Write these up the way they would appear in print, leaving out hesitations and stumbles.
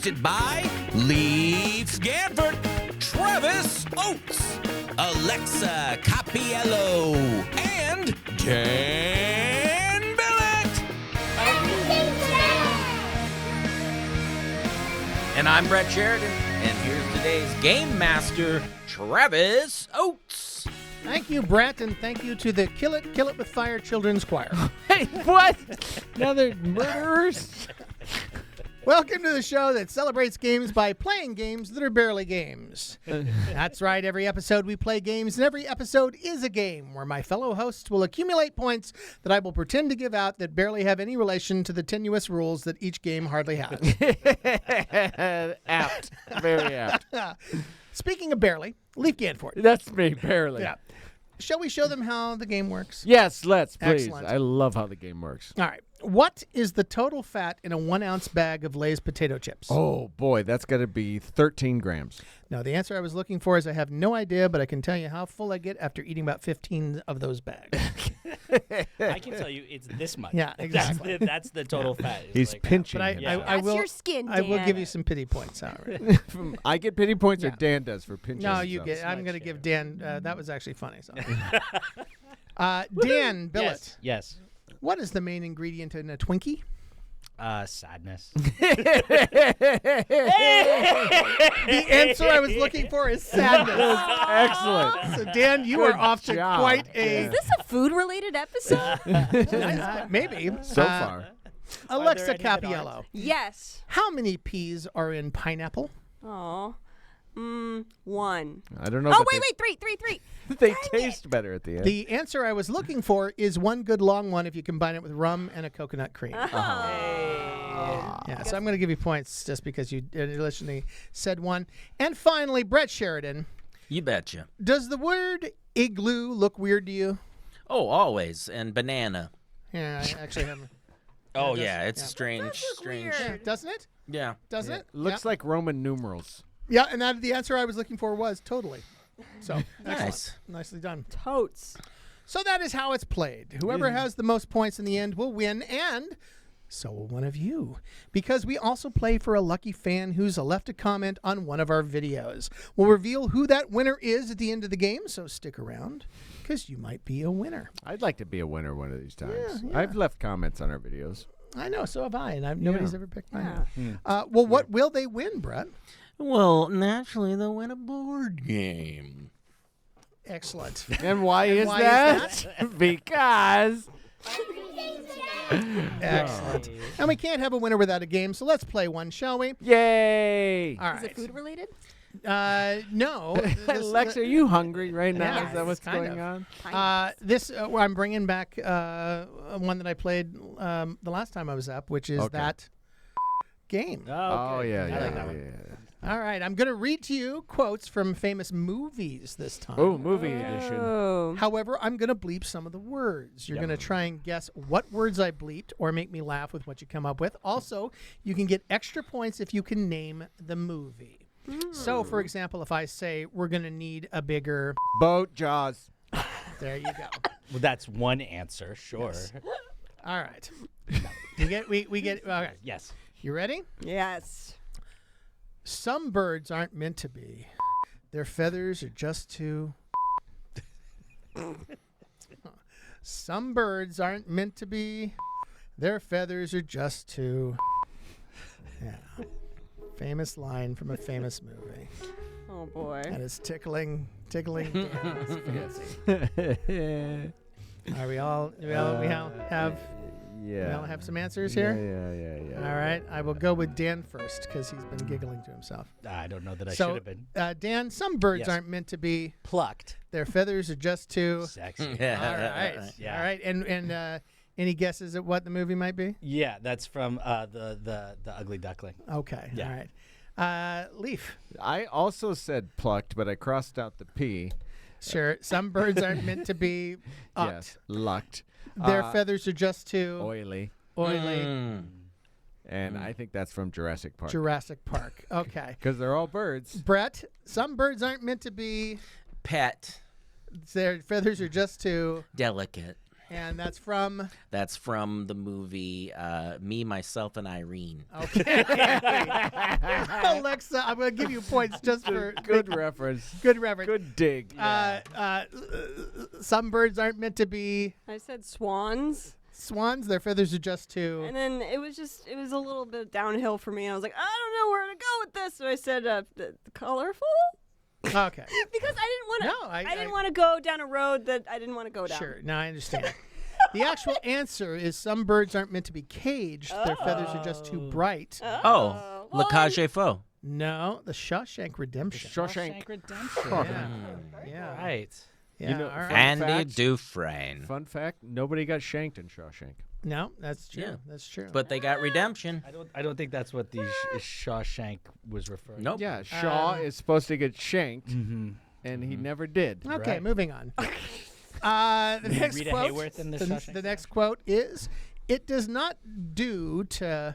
hosted by Leif Gantvoort, Travis Oates, Alexa Cappiello, and Dan Billet. And I'm Brett Sheridan, and here's today's Game Master, Travis Oates. Thank you, Brett, and thank you to the Kill It With Fire Children's Choir. Hey, what? Now they're murderers? Welcome to the show that celebrates games by playing games that are barely games. That's right, every episode we play games, and every episode is a game where my fellow hosts will accumulate points that I will pretend to give out that barely have any relation to the tenuous rules that each game hardly has. Apt. Very apt. Speaking of barely, Leif Gantvoort. That's me, barely. Yeah. Shall we show them how the game works? Yes, let's, please. Excellent. I love how the game works. All right. What is the total fat in a 1-ounce bag of Lay's potato chips? Oh, boy, that's got to be 13 grams. No, the answer I was looking for is I have no idea, but I can tell you how full I get after eating about 15 of those bags. I can tell you it's this much. Yeah, exactly. That's the total fat. It's He's like, pinching. But him. I will. your skin, I will Dan. give you some pity points. All right. I get pity points or Yeah. Dan does for pinching. No, you himself? get. I'm going to share. give Dan. That was actually funny. So. Dan Billet. Yes. What is the main ingredient in a Twinkie? Sadness. The answer I was looking for is sadness. Excellent. So Dan, you are off to job. quite a. Is this a food-related episode? Maybe So far. Alexa any that Cappiello. Yes. How many peas are in pineapple? Oh. 1. I don't know. Oh, but wait, 3. They taste better at the end. The answer I was looking for is one good long one if you combine it with rum and a coconut cream. Yeah, so I'm going to give you points just because you initially said one. And finally, Brett Sheridan. You betcha. Does the word igloo look weird to you? Oh, always. And banana. Yeah, I actually haven't. Oh, does. yeah, it's Yeah. strange. weird. Yeah, doesn't it? Yeah. Doesn't it? Looks like Roman numerals. Yeah, and that the answer I was looking for was totally. So, Nice. excellent. Nicely done. Totes. So that is how it's played. Whoever has the most points in the end will win, and so will one of you. Because we also play for a lucky fan who's left a comment on one of our videos. We'll reveal who that winner is at the end of the game, so stick around, because you might be a winner. I'd like to be a winner one of these times. Yeah. I've left comments on our videos. I know, so have I, and nobody's ever picked mine. Yeah. Well, what will they win, Brett? Well, naturally, they'll win a board game. Excellent. And why is why is that? Because. Excellent. And we can't have a winner without a game, so let's play one, shall we? Yay! All Is it right. food-related? No. Alexa, are you hungry right now? Yeah, Is that what's kind going of. on? I'm bringing back one that I played the last time I was up, which is Okay. that game. Oh, okay. yeah, I yeah, like that yeah, one. yeah. All right, I'm going to read to you quotes from famous movies this time. Oh, movie edition. Oh. However, I'm going to bleep some of the words. You're going to try and guess what words I bleeped or make me laugh with what you come up with. Also, you can get extra points if you can name the movie. So, for example, if I say we're going to need a bigger, Boat Jaws. there you go. Well, that's one answer. Sure. All right. We get okay. Yes. You ready? Yes. Some birds aren't meant to be. Their feathers are just too. Some birds aren't meant to be. Their feathers are just too. Yeah. Famous line from a famous movie. Oh, boy. That is tickling Dan's fancy. Are we all have Yeah. we all have some answers here? Yeah. All right. I will go with Dan first because he's been giggling to himself. I don't know that I So, should have been Dan, some birds Yes. aren't meant to be. plucked. Their feathers are just too. Sexy. All right. Yeah. All right. And any guesses at what the movie might be? Yeah, that's from the Ugly Duckling. Okay. Yeah. All right. Leaf. I also said plucked, but I crossed out the P. Sure. Some birds aren't meant to be. Yes, lucked. Their feathers are just too Oily. oily. And I think that's from Jurassic Park. Jurassic Park. Okay. Because they're all birds. Brett, some birds aren't meant to be. Pet. Their feathers are just too. Delicate. And that's from. That's from the movie Me, Myself, and Irene. Okay. Alexa, I'm going to give you points just for Good reference. good reference. Good dig. Some birds aren't meant to be I said swans. swans. Their feathers are just to. And then it was a little bit downhill for me. And I was like, I don't know where to go with this. So I said colorful. Okay. Because I didn't want to. No, I didn't want to go down a road that I didn't want to go down. Sure. No, I understand. The actual answer is some birds aren't meant to be caged. Their feathers are just too bright. Oh, well, Le Cage Faux. No, the Shawshank Redemption. Shawshank. Redemption. Yeah. Right. Yeah. You know, all right. Andy fact. Dufresne. Fun fact: nobody got shanked in Shawshank. No, that's true. Yeah. That's true. But they got redemption. I don't think that's what the Shawshank was referring. Nope. Yeah, Shaw is supposed to get shanked, Mm-hmm. and he never did. okay, Right. moving on. The next Rita quote. Hayworth in the the Shawshank next quote is, "It does not do to."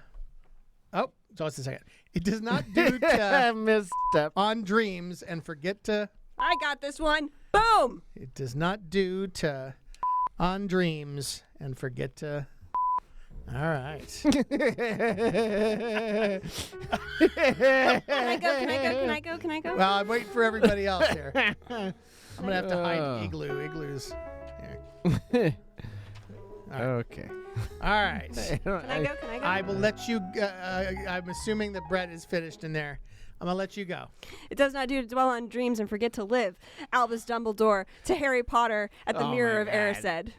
Oh, just a second. It does not do to Misstep. on dreams and forget to. I got this one. Boom. It does not do to on dreams and forget to. All right. Can I go? Can I go? Can I go? Can I go? Well, I'm waiting for everybody else here. I'm gonna have to hide Igloo. Igloo's here. Okay. All right. Can I go? Can I go? I will let you. I'm assuming that Brett is finished in there. I'm gonna let you go. It does not do to dwell on dreams and forget to live. Albus Dumbledore to Harry Potter at the Mirror of Erised.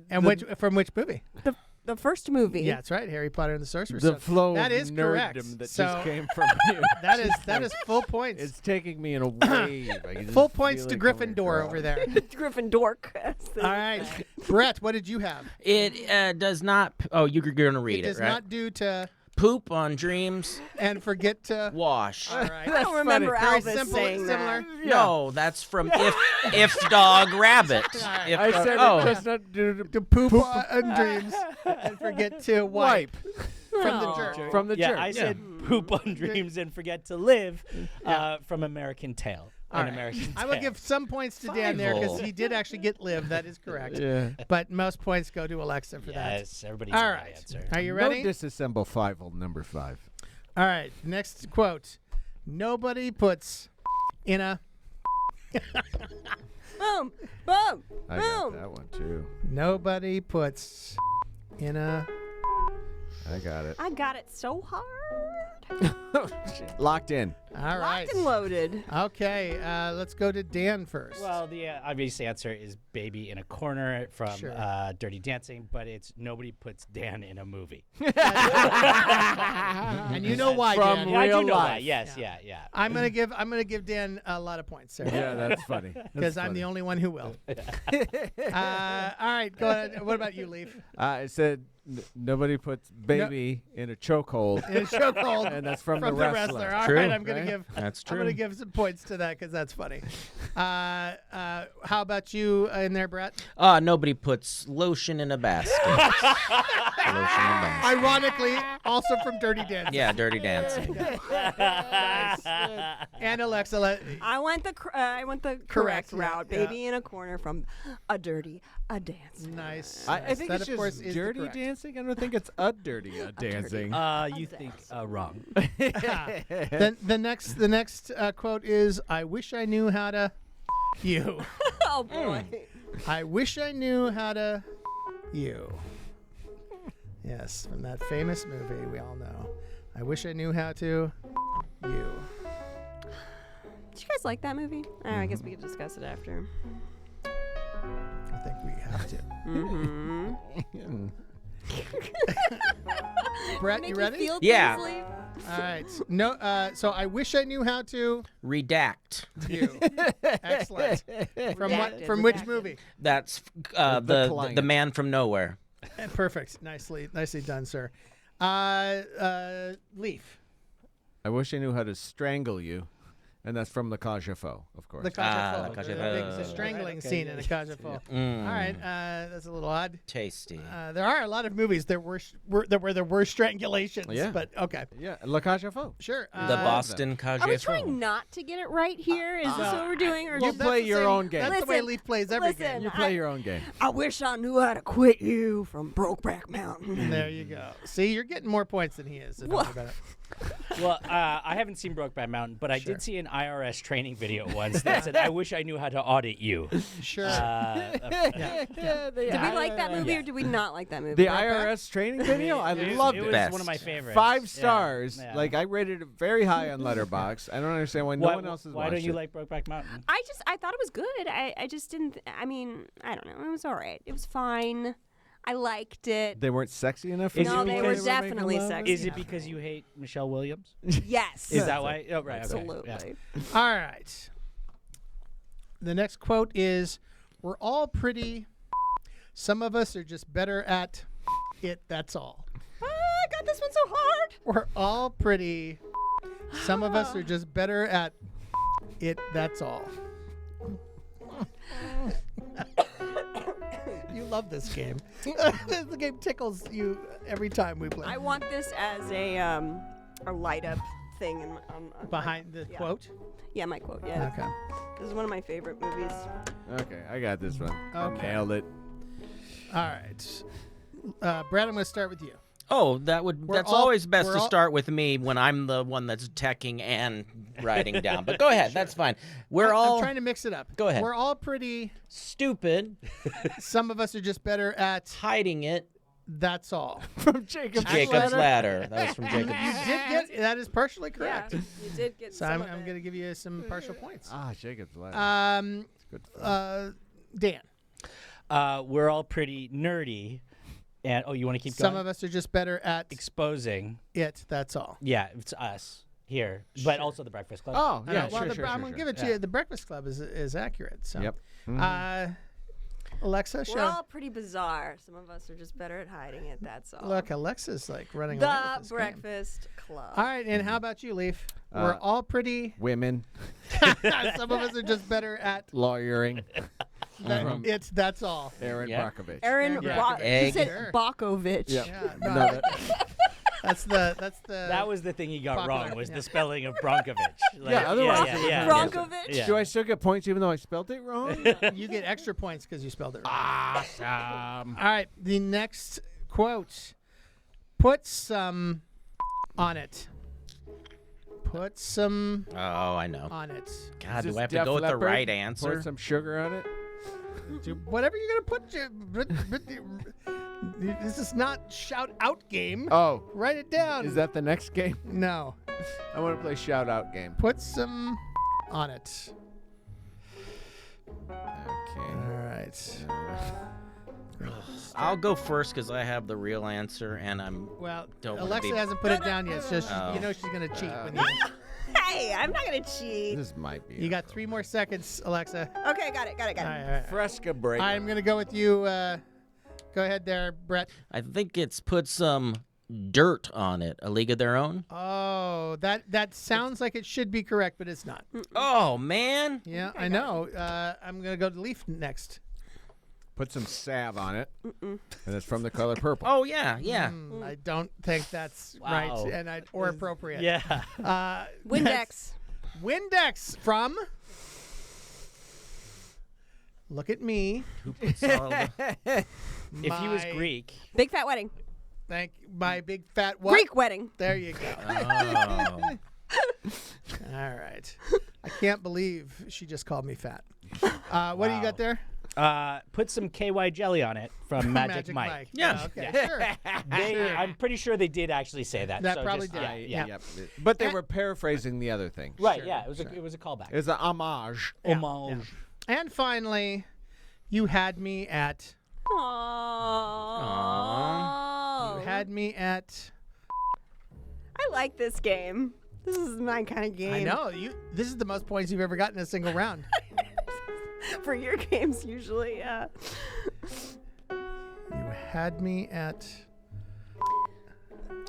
And from which movie? The first movie. Yeah, that's right. Harry Potter and the Sorcerer's The Stone. flow That of is correct. nerddom that So just came from you. that is full points. It's taking me in a wave. I can just Full points feel to it coming Gryffindor across. over there. Gryffindor. All right, Brett, what did you have? It does not. Oh, you're going to read It it, does right? not do to Poop on dreams. and forget to. Wash. All right. I don't remember Very Albus simple, saying similar. that. No, that's from If Dog Rabbit. right. If I Dog- said oh. it does not do To poop on dreams and forget to wipe from the Oh. jerk. from the Yeah, jerk. I said poop on dreams and forget to live from American Tail. All An right. American I will Tail. give some points to Dan there because Five-o. he did actually get live. That is correct. Yeah. But most points go to Alexa for Yes, everybody's that. All right right. answer. Are you ready? No disassemble 5 number 5. All right. Next quote. Nobody puts in a. Boom. Boom. I got Boom. that one too. Nobody puts in a. I got it. I got it so hard. Locked in. All right. Locked and loaded. Okay. Let's go to Dan first. Well, the obvious answer is Baby in a Corner from Sure. Dirty Dancing, but it's nobody puts Dan in a movie. and you know why, From Dan. Yeah, I do Real know why. life. Yes, yeah. I'm gonna give Dan a lot of points there. Yeah, that's funny. Because I'm the only one who will. All right, go ahead. What about you, Leif? I said nobody puts baby in a chokehold, In a chokehold and that's from, from the wrestler. All True. right, I'm gonna Right? give. That's I'm gonna true. give some points to that because that's funny. How about you in there, Brett? Nobody puts lotion in a basket. Lotion in a basket. Ironically, also from Dirty Dancing. Yeah, Dirty Dancing. And Alexa, I went the Correct, correct yeah, route. yeah. Baby in a corner from a dance. nice. I nice. think that, it's of course, just is the dirty correct. dancing. I don't think it's a dirty dancing. You think wrong. The next quote is, "I wish I knew how to." You. Oh boy. I wish I knew how to. You. Yes, from that famous movie we all know. I wish I knew how to. You. Did you guys like that movie? I guess we could discuss it after. I think we have to. Mm-hmm. Brett, you ready? Yeah. All right. No. So I wish I knew how to. Redact. You. Excellent. From what? Redacted, From which redacted. movie? That's The client. the man from nowhere. Perfect. Nicely done, sir. Leaf. I wish I knew how to strangle you, And that's from the Cage aux Folles, of course. The Cage aux the Folles. Cage aux The Folles. strangling Okay, scene yeah. in the Cage aux Folles. Mm. All right, that's a little odd. Tasty. There are a lot of movies that were there were strangulations, Yeah. but okay, Yeah, Le Cage aux Folles. sure. The Boston Cage Are we aux Folles. trying not to get it right here? Is this what we're doing? Or You just play your own game. That's the way Listen, Leif plays every listen. game. You play your own game. I wish I knew how to quit you from Brokeback Mountain. There you go. See, you're getting more points than he is. So don't worry about it. Well, I haven't seen Brokeback Mountain, but I Sure. did see an IRS training video once that said, "I wish I knew how to audit you." Sure. Yeah, Did we like that movie or did we not like that movie? The Brokeback? IRS training video? I It loved was it. Best. one of my favorites. 5 stars. Yeah. Like, I rated it very high on Letterboxd. I don't understand why no one else has Why watched don't you it. like Brokeback Mountain? I thought it was good. I just didn't. I mean, I don't know. It was all right. It was fine. I liked it. They weren't sexy enough for Is you? it No, they were because- definitely making love? sexy. Is it because you hate Michelle Williams? Yes. Is that why? Oh, right. okay. Absolutely. Yeah. All right. The next quote is, "We're all pretty. Some of us are just better at it. That's all." Oh, I got this one so hard. We're all pretty. Some of us are just better at it. That's all. You love this game. The game tickles you every time we play. I want this as a light up thing on Behind the yeah. quote. Yeah, my quote. Yeah. Okay. This is one of my favorite movies. Okay, I got this one. Okay. Nailed it. All right. Brad, I'm going to start with you. Oh, We're that's all- always best we're to all- start with me when I'm the one that's teching and writing down. But go ahead, that's fine. We're all I'm trying to mix it up. Go ahead. We're all pretty. stupid, Some of us are just better at hiding it. that's all. From Jacob's Jacob's Ladder. That was from Jacob's. You did get that is partially correct. Yeah, you did get So some I'm of going to give you some partial points. Ah, Jacob's Ladder. It's good fun. Dan. We're all pretty nerdy, and you want to keep Some going? of us are just better at Exposing. it. That's all. Yeah, it's us here, but also the Breakfast Club. Oh, I yeah, know. Well, sure, the, sure, I'm sure, going to sure. give it to you. The Breakfast Club is accurate. So. Yep. Alexa, We're show. all pretty bizarre. Some of us are just better at hiding it. That's all. Look, Alexa's like running away The with this game. Breakfast Club. All right, and how about you, Leif? We're all pretty. Women, Some of us are just better at lawyering. it. That's all. Aaron Yeah. Brockovich. Aaron, Yeah. he Egg. said Sure. Bakovich. Yeah. Yeah, no, No, that's the That was the thing he got popular, wrong was yeah. the spelling of Bronkovich. Like, Yeah, otherwise it would yeah, be Bronkovich? Yeah. Do I still get points even though I spelled it wrong? you get extra points because you spelled it wrong. Awesome. All right, the next quote. Put some on it. Put some Oh, I know. on it. God, Is do this I have to Def go with the Leppard? right Pour answer? some sugar on it. Whatever you're gonna put. This is not shout out game. Oh, Write it down. is that the next game? No. I want to play shout out game. Put some on it. Okay. All right. I'll go first because I have the real answer, and I'm. Well, Don't wanna Alexa be- hasn't put it down yet, so Oh. you know she's gonna cheat. When you, Hey, I'm not gonna cheat. This might be. you got 3 more seconds, Alexa. Okay, got it. All right, all right. Fresca break. I'm gonna go with you. Go ahead there, Brett. I think it's put some dirt on it. A League of Their Own. Oh, that sounds like it should be correct, but it's not. Oh man. Yeah, I know. I'm gonna go to Leaf next. Put some salve on it. And it's from the color purple. Oh yeah, yeah. I don't think that's Wow. right and or appropriate. Yeah. Windex. Windex from. Look at me. Who puts all the- If he was My- Greek, Big fat wedding. Thank my big fat what? Greek wedding. There you go. Oh. All right. I can't believe she just called me fat. What do you got there? put some KY jelly on it from Magic Mike. Yeah. Okay. They, Sure. I'm pretty sure they did actually say that. That so probably just, did. Yeah. Yep. But they were paraphrasing the other thing. Right. Sure, Yeah. It was a callback. It's an homage. Yeah, Homage. And finally, you had me at. Aww. You had me at. I like this game. This is my kind of game. I know you. This is the most points you've ever gotten in a single round. For your games, usually, yeah. You had me at.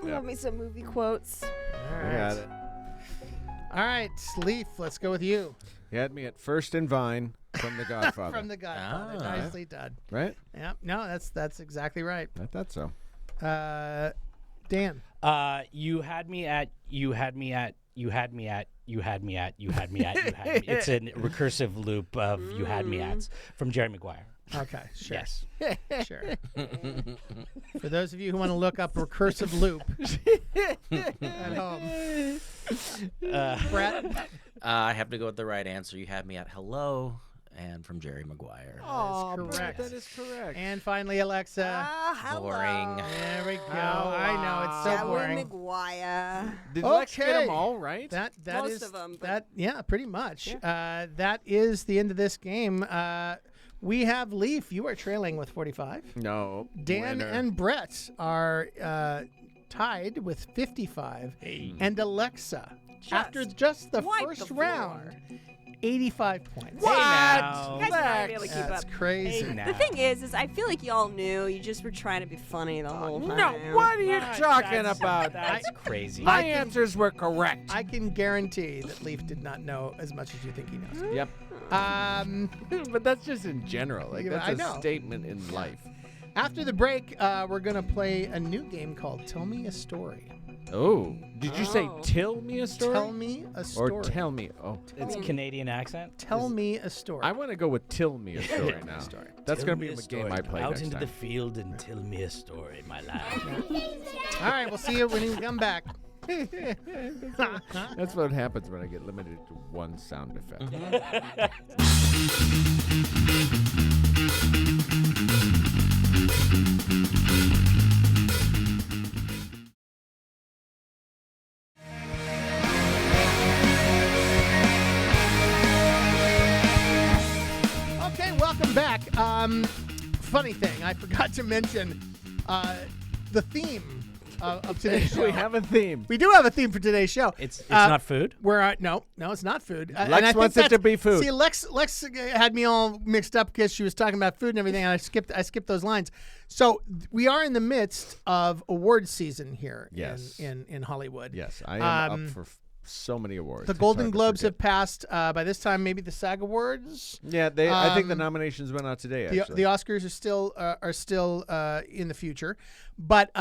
Love me some movie quotes. All I right. got it. All right, Leif, let's go with you. You had me at First in Vine from The Godfather. From The Godfather. Ah. Nicely done. Right? Yeah, no, that's exactly right. I thought so. Dan. You had me at. You had me at. You had me at. You had me at. You had me at. You had me. It's a recursive loop of you had me at from Jerry Maguire. Okay, sure. Yes. Sure. For those of you who want to look up recursive loop at home. Brett. I have to go with the right answer. You had me at hello, and from Jerry Maguire. correct. That is correct. And finally, Alexa. Boring. There we go. I know, it's so Yeah, we're boring. McGuire. Did Lex get Okay. them all right? That Most is- of 'em, but- that yeah, pretty much. That is the end of this game. We have Leif. You are trailing with 45. No. Dan winner. and Brett are tied with 55. And Alexa, after just the wipe first the floor. round, 85 points. Hey now. You guys are not gonna be able to keep That's up. crazy. Hey now. The thing is I feel like y'all knew. You just were trying to be funny the whole time. No, what are you talking That's- about? That's crazy. My answers were correct. I can guarantee that Leif did not know as much as you think he knows. Yep. But that's just in general. Like, Yeah, that's I a know. statement in life. After the break, we're going to play a new game called Tell Me a Story. Oh. Did you say Oh. tell me a story? Tell me a story. Or tell me. Oh. It's a Canadian accent. Tell me a story. I want to go with tell me a story now. Story. That's Tell going to me be a a story. game I play Out next into time. the field and tell me a story, my lad. All right, we'll see you when you come back. That's what happens when I get limited to one sound effect. Okay, welcome back. Funny thing, I forgot to mention the theme of today's show. We have a theme. We do have a theme for today's show. It's not food. No, it's not food. And Lex I think wants it to that's- be food. See, Lex had me all mixed up because she was talking about food and everything, and I skipped those lines. So we are in the midst of award season here Yes. in Hollywood. Yes, I am Um, up for so many awards. The It's Golden hard to Globes forget. have passed. By this time, maybe the SAG Awards. Yeah, I think the um, nominations went out today. The Actually, Oscars are still in the future, but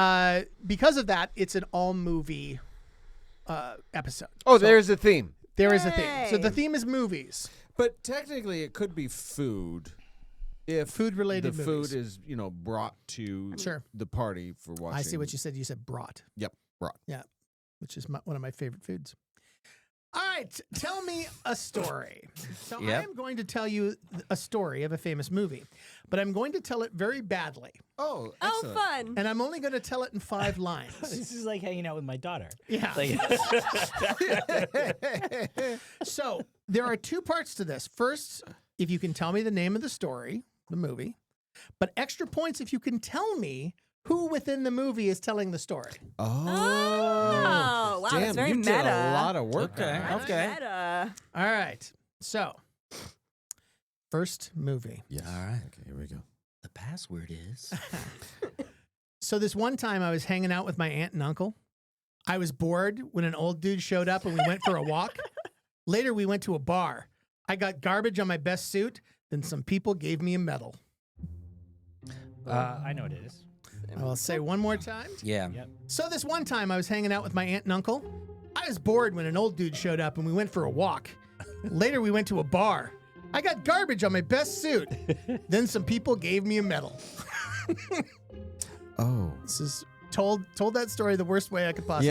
because of that, it's an all movie episode. oh, So there's a theme. there is a theme. So the Yay. theme is movies. But technically, it could be food. If Food-related the movies. food is brought to Sure. the party for watching. I see what you said. You said brought. Yep, brought. Yeah, which is one of my favorite foods. All right, tell me a story. So Yep. I'm going to tell you a story of a famous movie, but I'm going to tell it very badly, Oh, Oh, excellent. fun. and I'm only going to tell it in 5 lines. This is like hanging out with my daughter. Yeah. Like, So there are 2 parts to this. First, if you can tell me the name of the story, the movie, but extra points if you can tell me who within the movie is telling the story. Oh, wow, Damn, that's very you meta. did a lot of work. Okay. on that. Okay. Meta. All right. So, first movie. Yes. All right. Okay, here we go. The password is. So this one time I was hanging out with my aunt and uncle. I was bored when an old dude showed up and we went for a walk. Later we went to a bar. I got garbage on my best suit. Then some people gave me a medal. I know what it is. I will say one more time. Yeah. Yep. So this one time I was hanging out with my aunt and uncle. I was bored when an old dude showed up and we went for a walk. Later we went to a bar. I got garbage on my best suit. Then some people gave me a medal. Oh. This is told that story the worst way I could possibly.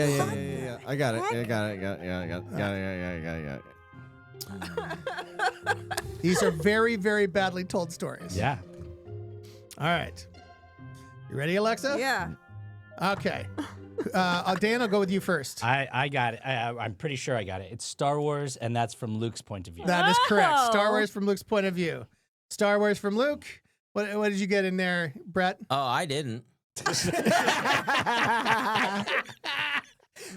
Yeah. I got it. I got it. Got it. These are very, very badly told stories. Yeah. All right. You ready, Alexa? Yeah. Okay. Dan, I'll go with you first. I got it. I'm pretty sure I got it. It's Star Wars, and that's from Luke's point of view. That is correct. Star Oh. Wars from Luke's point of view. Star Wars from Luke. What did you get in there, Brett? Oh, I didn't.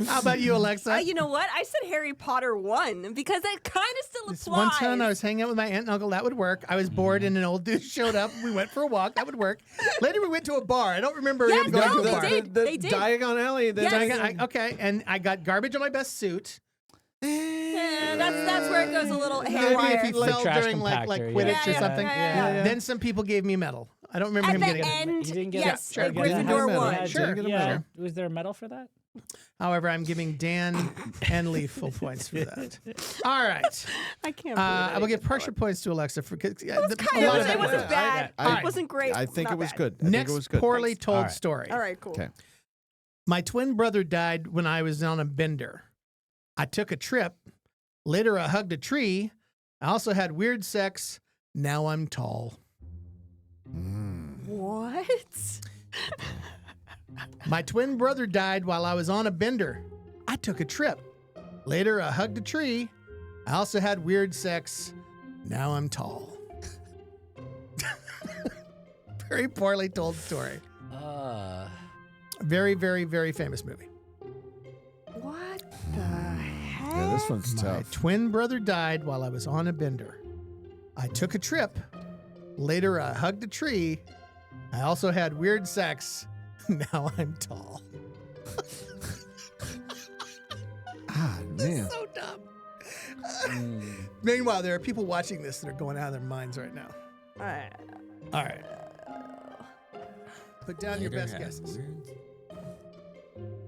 How about you, Alexa? You know what? I said Harry Potter 1 because that kind of still This applies. one time I was hanging out with my aunt and uncle. That would work. I was bored and an old dude showed up. We went for a walk. That would work. Later we went to a bar. I don't remember Yes, him going no, to a they bar. did. They did. Diagon Alley. Yes. Okay, and I got garbage on my best suit. That's where it goes a little Maybe haywire. if he fell trash during like compactor, Quidditch yeah. or something. Yeah. Then some people gave me medal. I don't remember At him the getting it. end, He didn't get yes, sure. Gryffindor medal. won. Yeah, Sure. didn't get a Yeah. medal. Was there a medal for that? However, I'm giving Dan and Leif full points for that. All right. I can't believe I will give partial points to Alexa for It a was kind lot of, of it wasn't it. bad. I- It wasn't great. I think not it was bad. good. I think Next it was good. poorly Thanks. told All right. story. All right, cool. Okay. My twin brother died when I was on a bender. I took a trip. Later, I hugged a tree. I also had weird sex. Now I'm tall. What? My twin brother died while I was on a bender. I took a trip. Later, I hugged a tree. I also had weird sex. Now I'm tall. Very poorly told story. Very, very, very famous movie. What the heck? Yeah, this one's My tough. twin brother died while I was on a bender. I took a trip. Later, I hugged a tree. I also had weird sex. Now I'm tall. Ah, man. So dumb. Meanwhile, there are people watching this that are going out of their minds right now. All right. Put down your best guesses.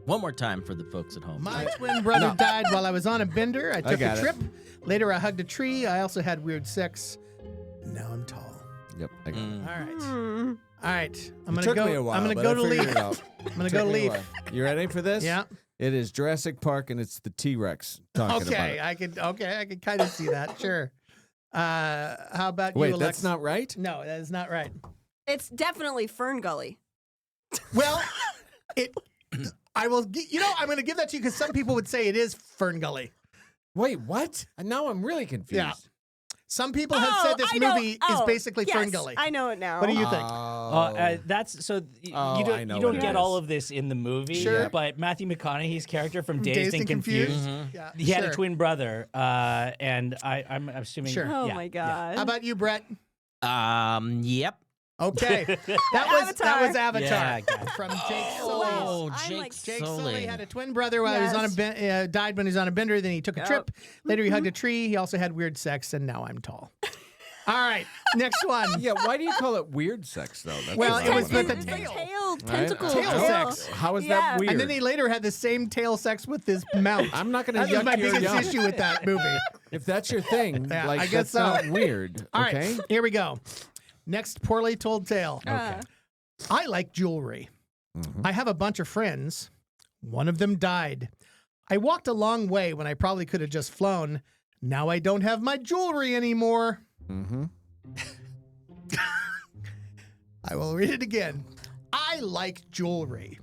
One more time for the folks at home. My twin brother died while I was on a bender. I took got a it. trip. Later, I hugged a tree. I also had weird sex. Now I'm tall. Yep. I got it. All right. Hmm. All right. I'm It gonna took me a go. while, I'm gonna but go I to figured Leif. it out. I'm gonna go to Took me a Leif. while. You ready for this? Yeah. It is Jurassic Park, and it's the T-Rex talking Okay. about it. I could kind of see that. Sure. How about Wait, you, Alex? that's not right? No, that is not right. It's definitely Fern Gully. Well, I will. I'm going to give that to you because some people would say it is Fern Gully. Wait, what? Now I'm really confused. Yeah. Some people have said this I know. movie is Oh, basically yes, Fern Gully. I know it now. What do you think? That's so Oh, you I don't know you what don't it get is. all of this in the movie. Sure. But Matthew McConaughey's character from Dazed and Confused, Yeah, he had sure. a twin brother, and I'm assuming. Sure. Oh yeah, my yeah. god. How about you, Brett? Yep. Okay, that was Avatar Yeah, I got it. from Jake Sully. Oh, I'm Jake like- Jake Sully Sully. had a twin brother while he was on a died when he was on a bender. Then he took a trip. Later, he hugged a tree. He also had weird sex, and now I'm tall. All right, next one. Yeah, why do you call it weird sex, though? That's Well, what it I was wanna with the know. It's like tail. tail, Right? tentacle, Tail sex. How is Yeah. that weird? And then he later had the same tail sex with his mount. I'm not going to That was my yuck your biggest yum. issue with that movie. If that's your thing, Yeah, like I guess that's so. not weird. All right, Okay. here we go. Next poorly told tale. Okay. I like jewelry. I have a bunch of friends. One of them died. I walked a long way when I probably could have just flown. Now I don't have my jewelry anymore. Mm-hmm. I will read it again. I like jewelry.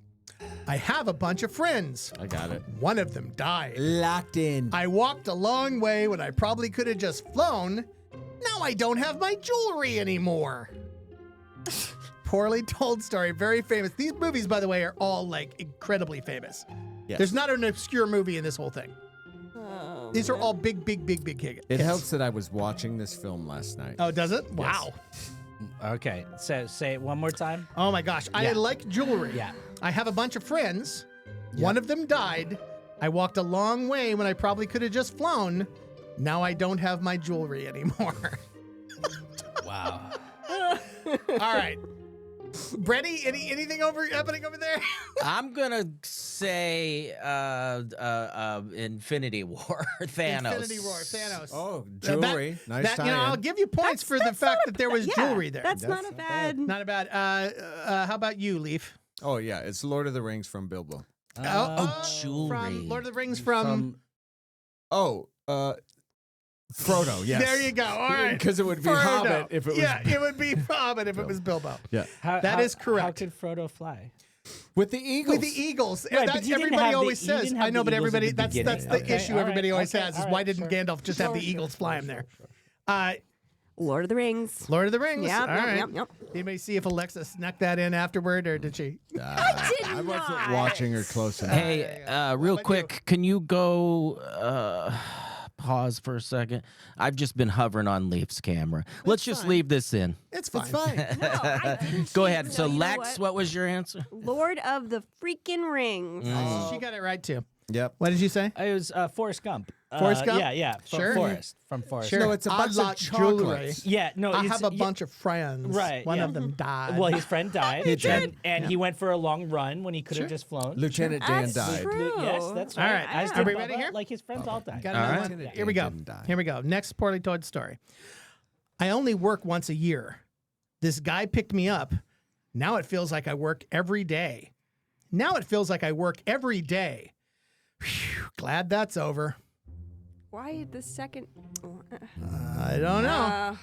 I have a bunch of friends. I got it. One of them died. Locked in. I walked a long way when I probably could have just flown. Now I don't have my jewelry anymore. Poorly told story, very famous. These movies, by the way, are all like incredibly famous. Yes. There's not an obscure movie in this whole thing. Oh, These are man. all big hits. It helps that I was watching this film last night. Oh, does it? Wow. Okay, so say it one more time. Oh my gosh. I Yeah. like jewelry. Yeah. I have a bunch of friends. One of them died. I walked a long way when I probably could have just flown. Now I don't have my jewelry anymore. Wow. All right. Bretty, anything happening over there? I'm gonna say Infinity War, Thanos. Infinity War, Thanos. Oh, jewelry. Nice That, tie-in. I'll give you points for the fact that there was Yeah, jewelry there. That's not That's a not bad. Not a bad. How about you, Leif? Oh, yeah. It's Lord of the Rings from Bilbo. jewelry. From Lord of the Rings from Oh, Frodo, yes. There you go. All right. Because it would be Frodo. Hobbit if it was... Yeah, it would be Hobbit if it was Bilbo. Yeah. That is How correct. could Frodo fly? With the Eagles. With the Eagles. Right, That but you didn't everybody have the- always you says. didn't I have know, the but Eagles at everybody the that's beginning. the Okay, issue all everybody right, always okay, has is all why right, didn't sure. Gandalf just have the Eagles fly him there? Lord of the Rings. Lord of the Rings. Yep, All yep, right. yep. Anybody see if Alexa snuck that in afterward or did she? I did I wasn't not. watching her close enough. Hey, real about quick, can you go pause for a second? I've just been hovering on Leif's camera. Let's just fine. leave this in. It's fine. It's fine. No, I didn't. Go ahead. No, So, you know Lex, what was your answer? Lord of the freaking Rings. She got it right too. Yep. What did you say? It was Forrest Gump. Forrest Gump? Yeah. Sure. From Forrest. Sure. No, it's a I bunch of like jewelry. chocolates. Yeah, no. I it's- have a bunch of friends. Right, One yeah. of them died. Well, his friend died, did. and he went for a long run when he could have just flown. Lieutenant Dan That's died. true. Yes, that's All right. right. As Are did we ready Bubba, here? Like his friends all died. Got All another right. one? Here we go. Didn't die. Here we go. Next poorly told story. I only work once a year. This guy picked me up. Now it feels like I work every day. Now it feels like I work every day. Phew, glad that's over. Why the second? I don't know. Uh,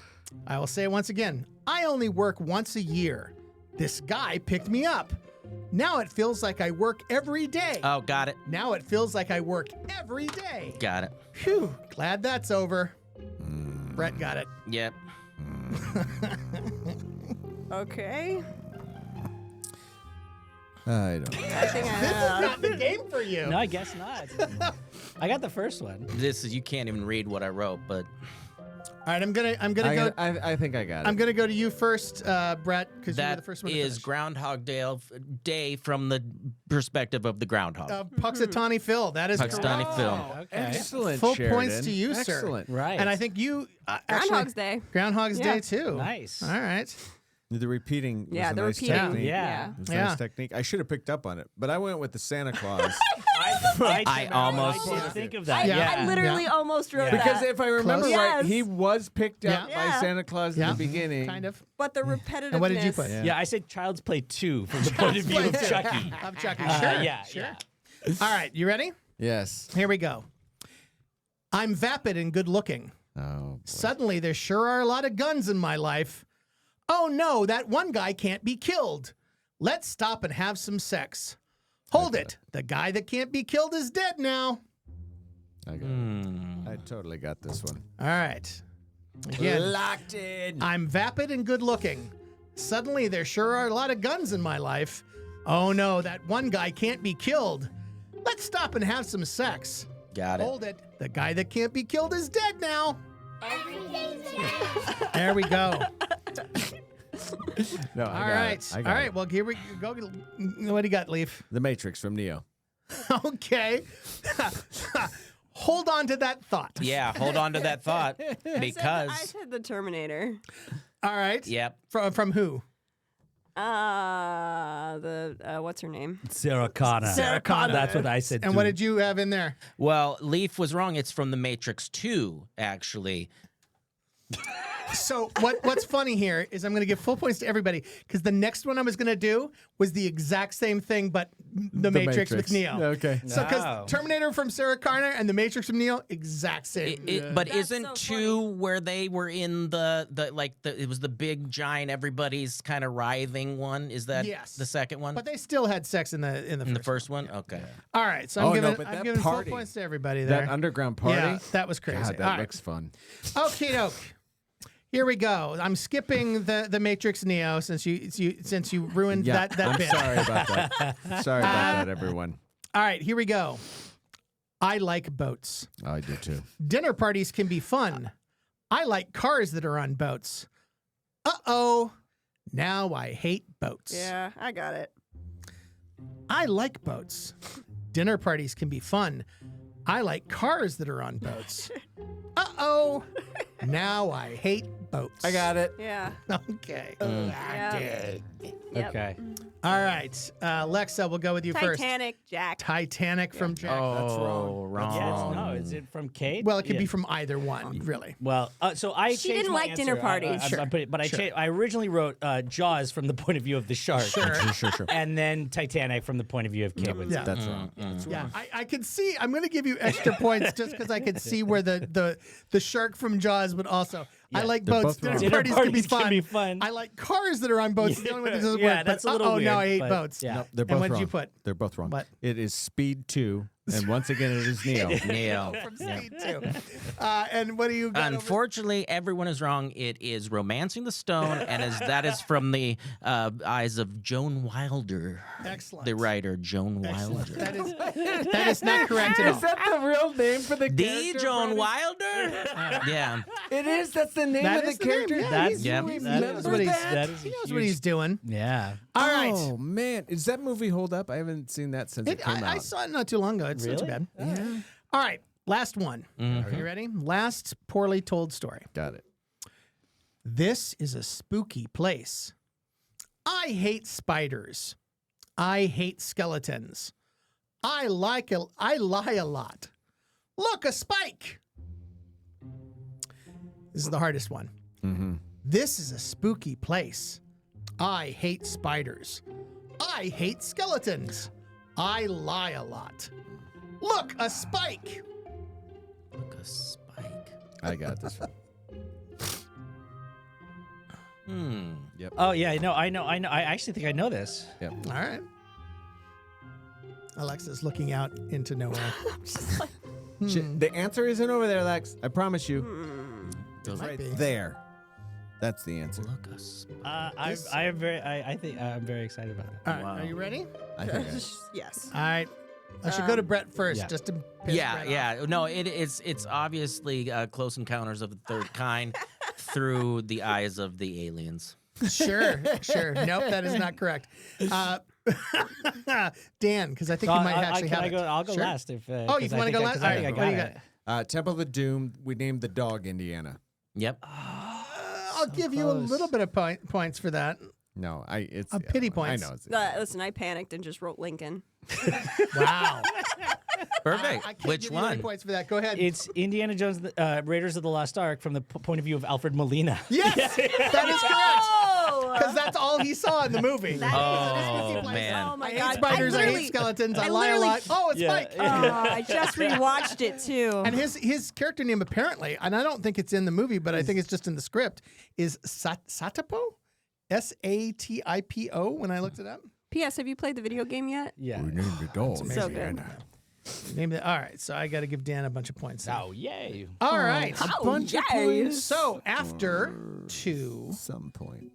I will say it once again. I only work once a year. This guy picked me up. Now it feels like I work every day. Oh, got it. Now it feels like I work every day. Got it. Phew, glad that's over. Brett got it. Yep. okay. I don't know. I think I Not the game for you. No, I guess not. I got the first one. This is, you can't even read what I wrote, but All right, I'm gonna go. I think I got it. I'm gonna go to you first, Brett, because you were the that first one to is finish. Groundhog Day from the perspective of the groundhog. Puxatawny Phil. That is Puxatawny correct. Phil. Okay. Excellent, Full Sheridan. points to you, sir. Excellent. Right. And I think you Groundhog's Day. Groundhog's Yeah. Day too. Nice. All right. The repeating was Yeah, a the nice repeating. technique. Yeah. It was a Yeah. nice technique. I should have picked up on it, but I went with the Santa Claus. I almost- did think of that. Yeah. Yeah. I literally almost wrote Because that. if I remember Close. right, Yes. he was picked up Yeah. by Yeah. Santa Claus Yeah. in the beginning. Kind of. But the repetitiveness. And what did you put? Yeah. I said Child's Play 2 from the point of view of Chucky. Of Chucky. Sure. Yeah, Sure. yeah. All right. You ready? Yes. Here we go. I'm vapid and good looking. Oh, boy. Suddenly, there sure are a lot of guns in my life. Oh no, that one guy can't be killed. Let's stop and have some sex. Hold it. The guy that can't be killed is dead now. I got it. I totally got this one. All right. Again, Locked in. I'm vapid and good looking. Suddenly, there sure are a lot of guns in my life. Oh no, that one guy can't be killed. Let's stop and have some sex. Got it. Hold it. The guy that can't be killed is dead now. There we go. No, All right. All right. Well, here we go. What do you got, Leif? The Matrix from Neo. Okay. Hold on to that thought. Yeah, hold on to that thought I because said the Terminator. All right. yep. From who? What's her name? Sarah Connor. Sarah Connor. That's what I said. And too. what did you have in there? Well, Leif was wrong. It's from The Matrix 2, actually. So what's funny here is I'm going to give full points to everybody because the next one I was going to do was the exact same thing, but the Matrix with Neo. Okay. So No. because Terminator from Sarah Connor and the Matrix from Neo, exact same. But That's isn't so 2 where they were in it was the big giant everybody's kind of writhing one? Is that Yes. the second one? But they still had sex in the in the first one? Okay. All right, so Oh, I'm no, giving but I'm that giving full party, points to everybody there. That underground party. Yeah, that was crazy. God, All that right. looks fun. Okie doke. Here we go. I'm skipping the Matrix Neo since you ruined Yeah, that I'm bit. sorry about that. Sorry about that, everyone. All right, here we go. I like boats. I do too. Dinner parties can be fun. I like cars that are on boats. Uh-oh. Now I hate boats. Yeah, I got it. I like boats. Dinner parties can be fun. I like cars that are on boats. Uh-oh. Now I hate boats. I got it. Yeah. Okay. Yeah. Yep. Okay. All right. Lexa, we'll go with you first. Titanic, Jack. Titanic from Jack. That's Oh, wrong. wrong. Is it from Kate? Well, it could Yeah. be from either one, really. Well, so I She changed didn't my like dinner answer. parties. I'm Sure. putting- but I originally wrote Jaws from the point of view of the shark. Sure. And then Titanic from the point of view of Kate Winslet. Yeah. That's wrong. Yeah, I could see. I'm going to give you extra points just because I could see where the shark from Jaws would also. I like they're boats. both wrong. Dinner parties can be Dinner parties can be fun. I like cars that are on boats. The only one that doesn't Yeah, work. that's but, a little now I weird, hate but- boats. yeah. No, they're And both what did wrong. you put? They're both wrong. What? It is Speed 2, and once again, it is Neo. Neo. From Speed 2. And what do you got? over- Unfortunately, everyone is wrong. It is Romancing the Stone, and that is from the eyes of Joan Wilder, Excellent. the writer Joan Wilder. That is not correct at all. Is that the real name for the The character? Joan Brody? Wilder? Yeah. It is. That's the name That of is the the name, character. yeah. That's Yeah. He that knows is- what he's- that is a He knows huge- what he's doing. Yeah. All right. Oh man, does that movie hold up? I haven't seen that since it came I out. saw it not too long ago. it's not too Really? bad. Yeah. All right, last one. Mhm. Are you ready? Last poorly told story. Got it. This is a spooky place. I hate spiders. I hate skeletons. I lie a lot. Look, a spike. This is the hardest one. Mm-hmm. This is a spooky place. I hate spiders. I hate skeletons. I lie a lot. Look, a spike. Look, a spike. I got this one. Oh yeah, I know. I actually think I know this. All right. Alexa's looking out into nowhere. Just like, The answer isn't over there, Lex. I promise you. It's might right be. there. That's the answer. Look, a spike. I think I'm very excited about it. All right, are you ready? I think yes. All right. I should go to Brett first, yeah. just to piss Yeah, Brett yeah. No, it's obviously Close Encounters of the Third Kind through the eyes of the aliens. off. Sure. Nope, that is not correct. Dan, because I think you might actually have it. I'll go Sure. last if. Oh, you want to go last? All right, what do you got? Temple of the Doom. We named the dog Indiana. Yep. I'll give you a little bit of points for that. No, it's A pity points. I know. It's, Listen, I panicked and just wrote Lincoln. Wow. Perfect. I can't Which give you any one? points for that. Go ahead. It's Indiana Jones, Raiders of the Lost Ark, from the point of view of Alfred Molina. Yes, that is correct. Because that's all he saw in the movie. Oh, man. Oh my I hate God. spiders. I hate skeletons. I lie a literally- lot. Oh, it's Yeah. Spike. I just rewatched it too. And his character name apparently, and I don't think it's in the movie, but I think it's just in the script, is Satipo? Satipo when I looked it up. P.S. Have you played the video game yet? Yeah. we named the dog So good. Indiana. Name it. All right, so I got to give Dan a bunch of points. Oh yay! All right. Oh, bunch of yay. points. So after two Some point.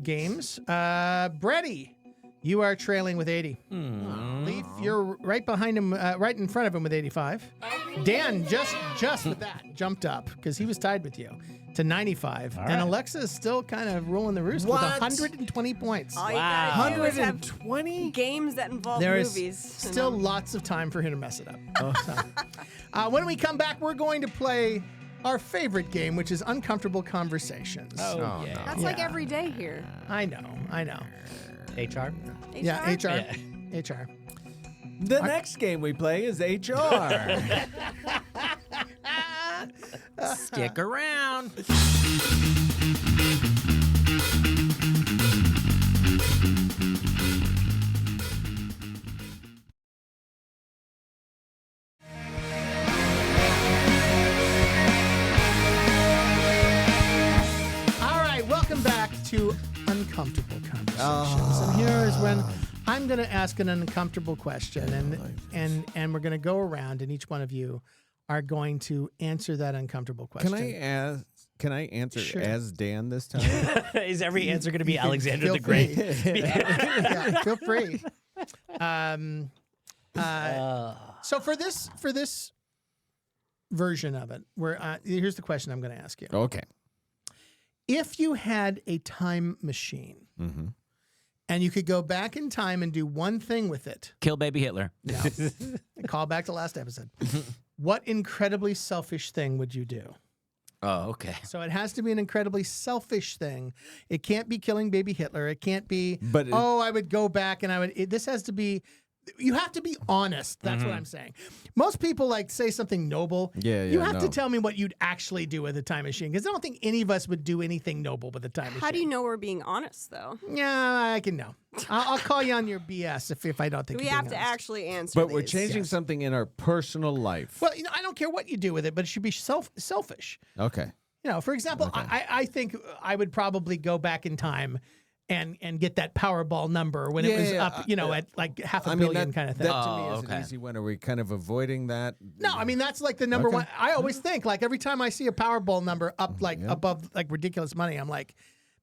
games, Brady, you are trailing with 80. Leif, you're right behind him, right in front of him with 85. Dan just with that jumped up because he was tied with you to 95, and right. Alexa is still kind of ruling the roost with What? 120 points. All you Wow. gotta do is have 120? games that involve There is movies. still lots of time for him to mess it up. So, when we come back, we're going to play our favorite game, which is Uncomfortable Conversations. Oh, yeah. That's like every day here. I know. HR. Yeah, HR. Yeah. HR. The next game we play is HR. Stick around. All right, welcome back to Uncomfortable Conversations. And here is when I'm going to ask an uncomfortable question, and we're going to go around, and each one of you are going to answer that uncomfortable question. Can I answer Sure. as Dan this time? Is every answer going to be You can Alexander feel the Great? free. Yeah, feel free. So for this version of it, here's the question I'm going to ask you. Okay. If you had a time machine Mm-hmm. and you could go back in time and do one thing with it, Kill baby Hitler. call back to last episode, what incredibly selfish thing would you do? Oh, okay. So it has to be an incredibly selfish thing. It can't be killing baby Hitler. It can't be, But it- I would go back and this has to be, you have to be honest. That's what I'm saying. Most people like say something noble. Yeah, You have to no. tell me what you'd actually do with a time machine, because I don't think any of us would do anything noble with a time machine. How do you know we're being honest, though? Yeah, I can know. I'll call you on your BS if I don't think We you're have being to honest. actually answer. But we're these. changing something in our personal life. Well, I don't care what you do with it, but it should be selfish. Okay. For example, I think I would probably go back in time and get that Powerball number when it was up, at like half a billion kind of thing. That to me Oh, is okay. an easy one. Are we kind of avoiding that? No, I mean that's like the number Okay. one. I always think like every time I see a Powerball number up like above like ridiculous money, I'm like,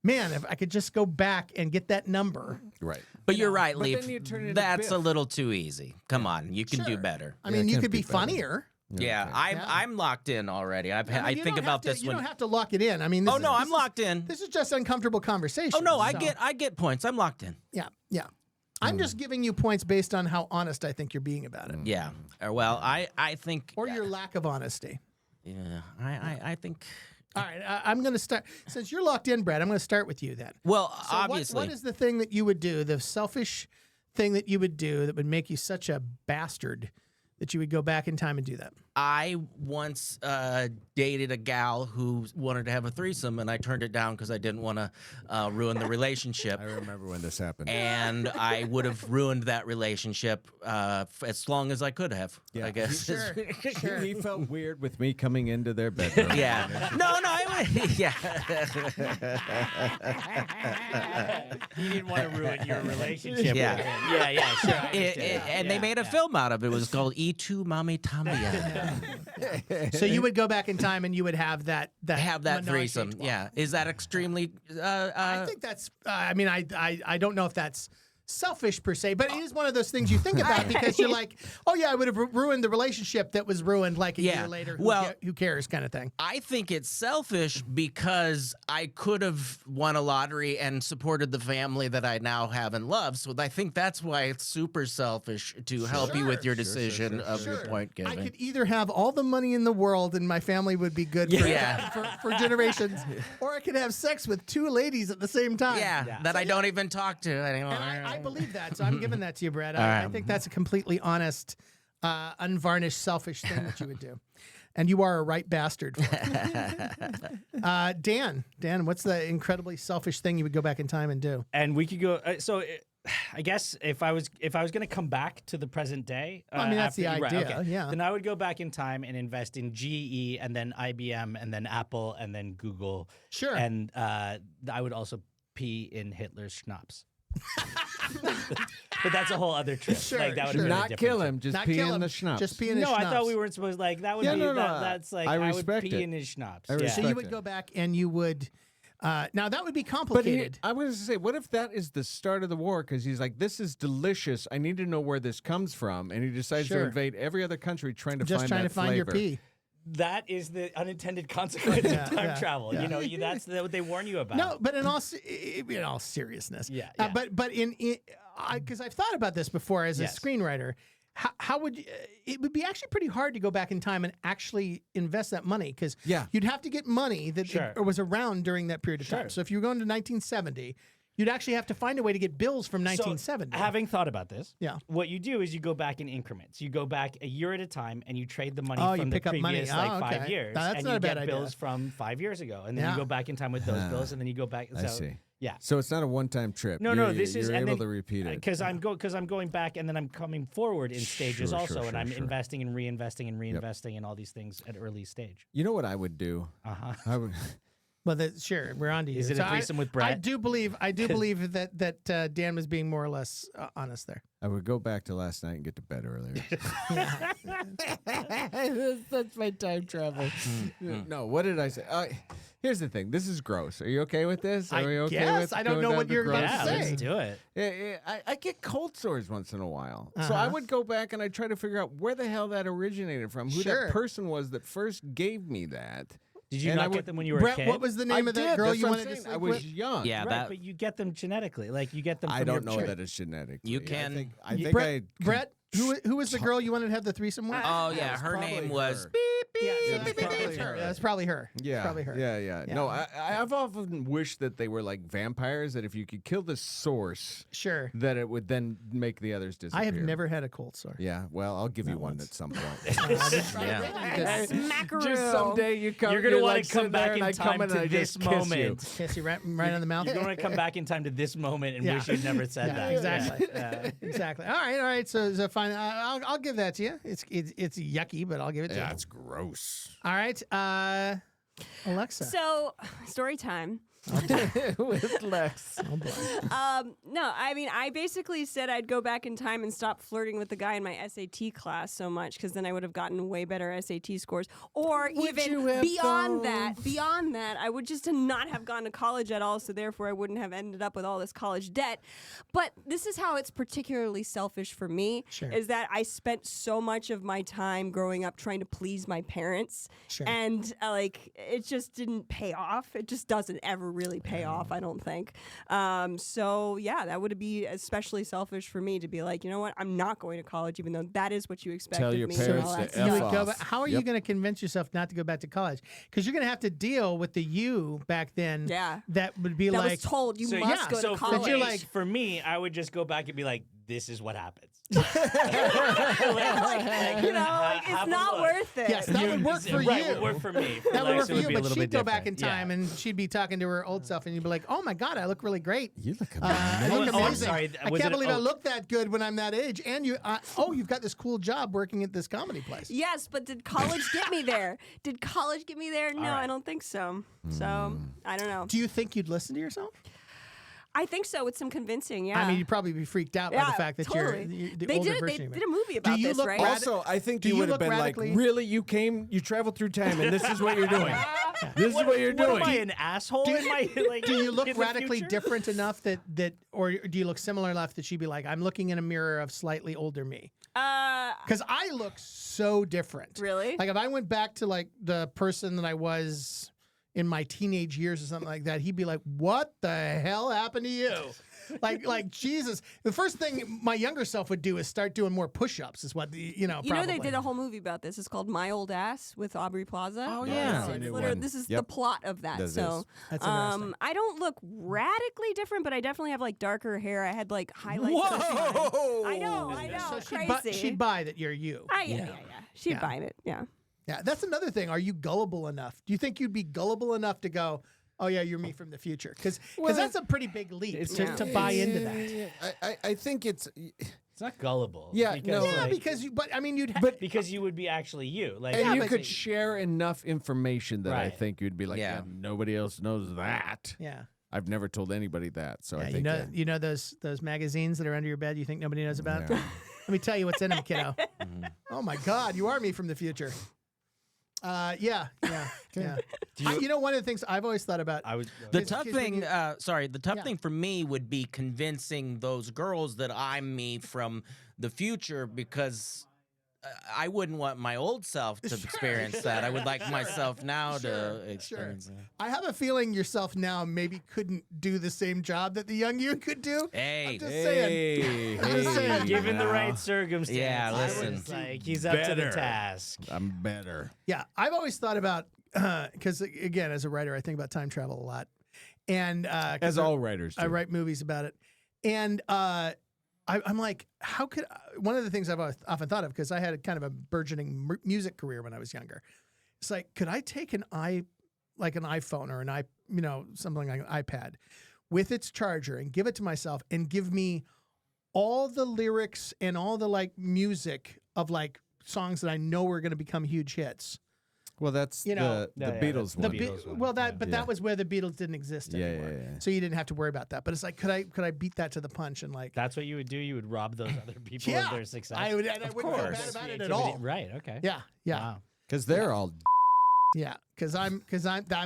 man, if I could just go back and get that number. Right. But you're right, But Leif. then you turn it into That's a Biff. little too easy. Come on, you can do Sure. better. I mean, it you can could be be better. funnier. Yeah, Okay. I'm locked in already. I mean, you think don't about have to- this You one. don't have to lock it in. I mean, this Oh is- no, this I'm is- locked in. This is just uncomfortable conversation. Oh no, I so- get points. I'm locked in. Yeah. I'm just giving you points based on how honest I think you're being about it, Yeah. Well, I think. or your lack of honesty. Yeah. I think. All right, I'm going to start. Since you're locked in, Brad, I'm going to start with you then. Well, So obviously. what is the thing that you would do, the selfish thing that you would do that would make you such a bastard that you would go back in time and do that? I once dated a gal who wanted to have a threesome, and I turned it down because I didn't want to ruin the relationship. I remember when this happened. And I would have ruined that relationship as long as I could have, I guess. Sure. He felt weird with me coming into their bedroom. Yeah. No, I would. Yeah. You didn't want to ruin your relationship Yeah. with him. Yeah, sure. I understand. And they made a film out of it. It was called E2 Mami Tambia. So you would go back in time and you would have that Have that menage a threesome. trois. Yeah. Is that extremely. I think that's. I mean, I don't know if that's selfish per se, but it is one of those things you think about because you're like, oh yeah, I would have ruined the relationship that was ruined like a year later. Who cares, kind of thing. I think it's selfish because I could have won a lottery and supported the family that I now have and love. So I think that's why it's super selfish to help you with your decision of your point I giving. could either have all the money in the world and my family would be good for generations, or I could have sex with two ladies at the same time. Yeah, that I don't even talk to anymore. And I believe that, so I'm giving that to you, Brad. All I right. think that's a completely honest, unvarnished, selfish thing that you would do. And you are a right bastard for it. Dan, what's the incredibly selfish thing you would go back in time and do? And we could go. I guess if I was going to come back to the present day, I mean, that's the right, idea, okay. yeah. Then I would go back in time and invest in GE and then IBM and then Apple and then Google. Sure. And I would also pee in Hitler's schnapps. But that's a whole other trip. Sure, Like, that would sure. have been a Not different kill trip. him, just Not pee kill in him, the schnapps. just pee in his No, I schnapps. thought we weren't supposed. Like that would Yeah, be no, that's like I would respect pee it. in his schnapps. I Yeah. So respect you would it. go back and you would. Now that would be But he, complicated. I was going to say, what if that is the start of the war? Because he's like, this is delicious. I need to know where this comes from. And he decides Sure. to invade every other country trying to Just find trying that to find your flavor. pee. That is the unintended consequence of time travel. yeah. You know, that's what they warn you about. No, but in all seriousness, Yeah. But because I've thought about this before as Yes. a screenwriter, how would you, it would be actually pretty hard to go back in time and actually invest that money because you'd have to get money that Sure. was around during that period of time. Sure. So if you were going to 1970, you'd actually have to find a way to get bills from So, 1970. having thought about this, Yeah. what you do is you go back in increments. You go back a year at a time, and you trade the money Oh, you from the pick up money. previous Oh, okay. 5 years, Now, that's and not you a bad get idea. bills from 5 years ago, and then Yeah. you go back in time with those bills, and then you go back. I see. Yeah. So it's not a one-time trip. No, this is you're and able then, to repeat it. because I'm going back, and then I'm coming forward in stages Sure, also, sure, and I'm sure. investing and reinvesting and reinvesting in all these things at early stage. You know what I would do? I would. Well, sure, we're on to you. Is it a threesome with Brett? I do believe that Dan was being more or less honest there. I would go back to last night and get to bed earlier. That's my time travel. No, what did I say? Here's the thing. This is gross. Are you okay with this? Are we okay guess. with I don't going know down what the you're gross gonna Yeah, say. thing? let's do it. Yeah, I get cold sores once in a while. So I would go back and I try to figure out where the hell that originated from, who Sure. that person was that first gave me that. Did you And I not would- get them when you were a Brett, kid? what was the name I of that did. girl That's you what I'm wanted to saying. sleep I was with? young. Yeah, Right, that. but you get them genetically. Like you get them. I from don't your know tree. that it's genetic. You can- I think Brett, who was the girl you wanted to have the threesome with? Oh, yeah. it's Her probably name her. was. Yeah, so that's probably her. That's probably her. Yeah, It's probably her. Yeah. No, I've often wished that they were like vampires. That if you could kill the source, Sure. that it would then make the others disappear. I have never had a cold sore. Yeah, well, I'll give you one at some point. Yeah. Smackaroo. Just someday you come. You're gonna want want to come back in time to this moment. Kiss you right on the mouth. You're going to come back in time to this moment and Yeah. wish you'd never said Yeah, that. exactly. Yeah. Exactly. All right. So fine. I'll give that to you. It's yucky, but I'll give it to you. That's gross. All right. Alexa. So, story time. With Lex. Oh boy. No, I mean, I basically said I'd go back in time and stop flirting with the guy in my SAT class so much because then I would have gotten way better SAT scores. Or Would you even have, beyond though? that, I would just not have gone to college at all, so therefore I wouldn't have ended up with all this college debt. But this is how it's particularly selfish for me, Sure. is that I spent so much of my time growing up trying to please my parents. Sure. And it just didn't pay off. It just doesn't ever really pay off, I don't think. So yeah, that would be especially selfish for me to be like, you know what, I'm not going to college, even though that is what you expect Tell of your me. parents and all that to You F stuff. would go off. back. How are you Yep. going to convince yourself not to go back to college? Because you're going to have to deal with the you back then. Yeah. That would be That like. was told you So, must go so to for college. me, You're like- for me, I would just go back and be like, this is what happens. you know, like, Have it's a not look. worth it. Yes, that would work for Right, you. would work for me. For That would work Lex, for it would you, be a but little she'd bit go back in different. time and she'd be talking to her old self, and you'd be like, "Oh my God, I look really great. You look I amazing. look Oh, I'm amazing. sorry. I Was can't it- believe I oh. look that good when I'm that age." And you've got this cool job working at this comedy place. Yes, but did college get me there? Did college get me there? No, right. I don't think so. So I don't know. Do you think you'd listen to yourself? I think so with some convincing. Yeah. I mean, you'd probably be freaked out by the fact that totally. you're the they older did. version of They you. did a movie about you this, look right? rad- Also, I think Do you you would have look been radically- like, really? You traveled through time, and this is what you're doing. This is what you're What doing. am I, an asshole in my like? Do you look in the radically future? different enough that, or do you look similar enough that she'd be like, "I'm looking in a mirror of slightly older me"? Because I look so different. Really? Like if I went back to like the person that I was in my teenage years or something like that, he'd be like, "What the hell happened to you?" like Jesus. The first thing my younger self would do is start doing more push-ups. Is what You know, they probably. did a whole movie about this. It's called My Old Ass with Aubrey Plaza. Oh, It's- yeah. it's I knew literally- one. this is Yep. the plot of that. This so, is. That's interesting. I don't look radically different, but I definitely have like darker hair. I had like highlights. at the time. Whoa! I know, So crazy. she'd buy that you're you. Yeah. She'd Yeah. buy it. Yeah. Yeah, that's another thing. Are you gullible enough? Do you think you'd be gullible enough to go, "Oh yeah, you're me from the future"? Because that's a pretty big leap to buy into that. I think it's. It's not gullible. Yeah, because, no. Yeah, like, because but I mean, because you would be actually you. Like, And you but- could share enough information that I Right. think you'd be like, Yeah. yeah, nobody else knows that. yeah. I've never told anybody that, so I Yeah, think you know those magazines that are under your bed you think nobody knows about? Yeah. Let me tell you what's in them, kiddo. Oh my God, you are me from the future. Yeah. You know, one of the things I've always thought about. I was. The Kids- tough kids when thing, you- the tough Yeah. thing for me would be convincing those girls that I'm me from the future, because I wouldn't want my old self to experience that. I would like myself now to experience that. I have a feeling yourself now maybe couldn't do the same job that the young you could do. Hey, I'm just saying. Hey, I'm just saying. Given the now. right circumstances, Yeah, I listen. was like, he's up to the Better. task. I'm better. Yeah, I've always thought about because again, as a writer, I think about time travel a lot, and 'cause As all writers do. I write movies about it, and I'm like, how could one of the things I've often thought of, because I had a kind of a burgeoning music career when I was younger. It's like, could I take an iPhone or something like an iPad with its charger and give it to myself and give me all the lyrics and all the like music of like songs that I know are going to become huge hits. Well, that's You know, the Yeah, Beatles the one. Beatles one. Well, Yeah. that was where the Beatles didn't exist Yeah, anymore. yeah. So you didn't have to worry about that. But it's like, could I beat that to the punch and like, That's what you would do. You would rob those other people yeah, of their success. I wouldn't feel bad course. about it at Creativity. all. Right. Okay. Yeah, yeah, Wow. Because they're all. yeah. Because I'm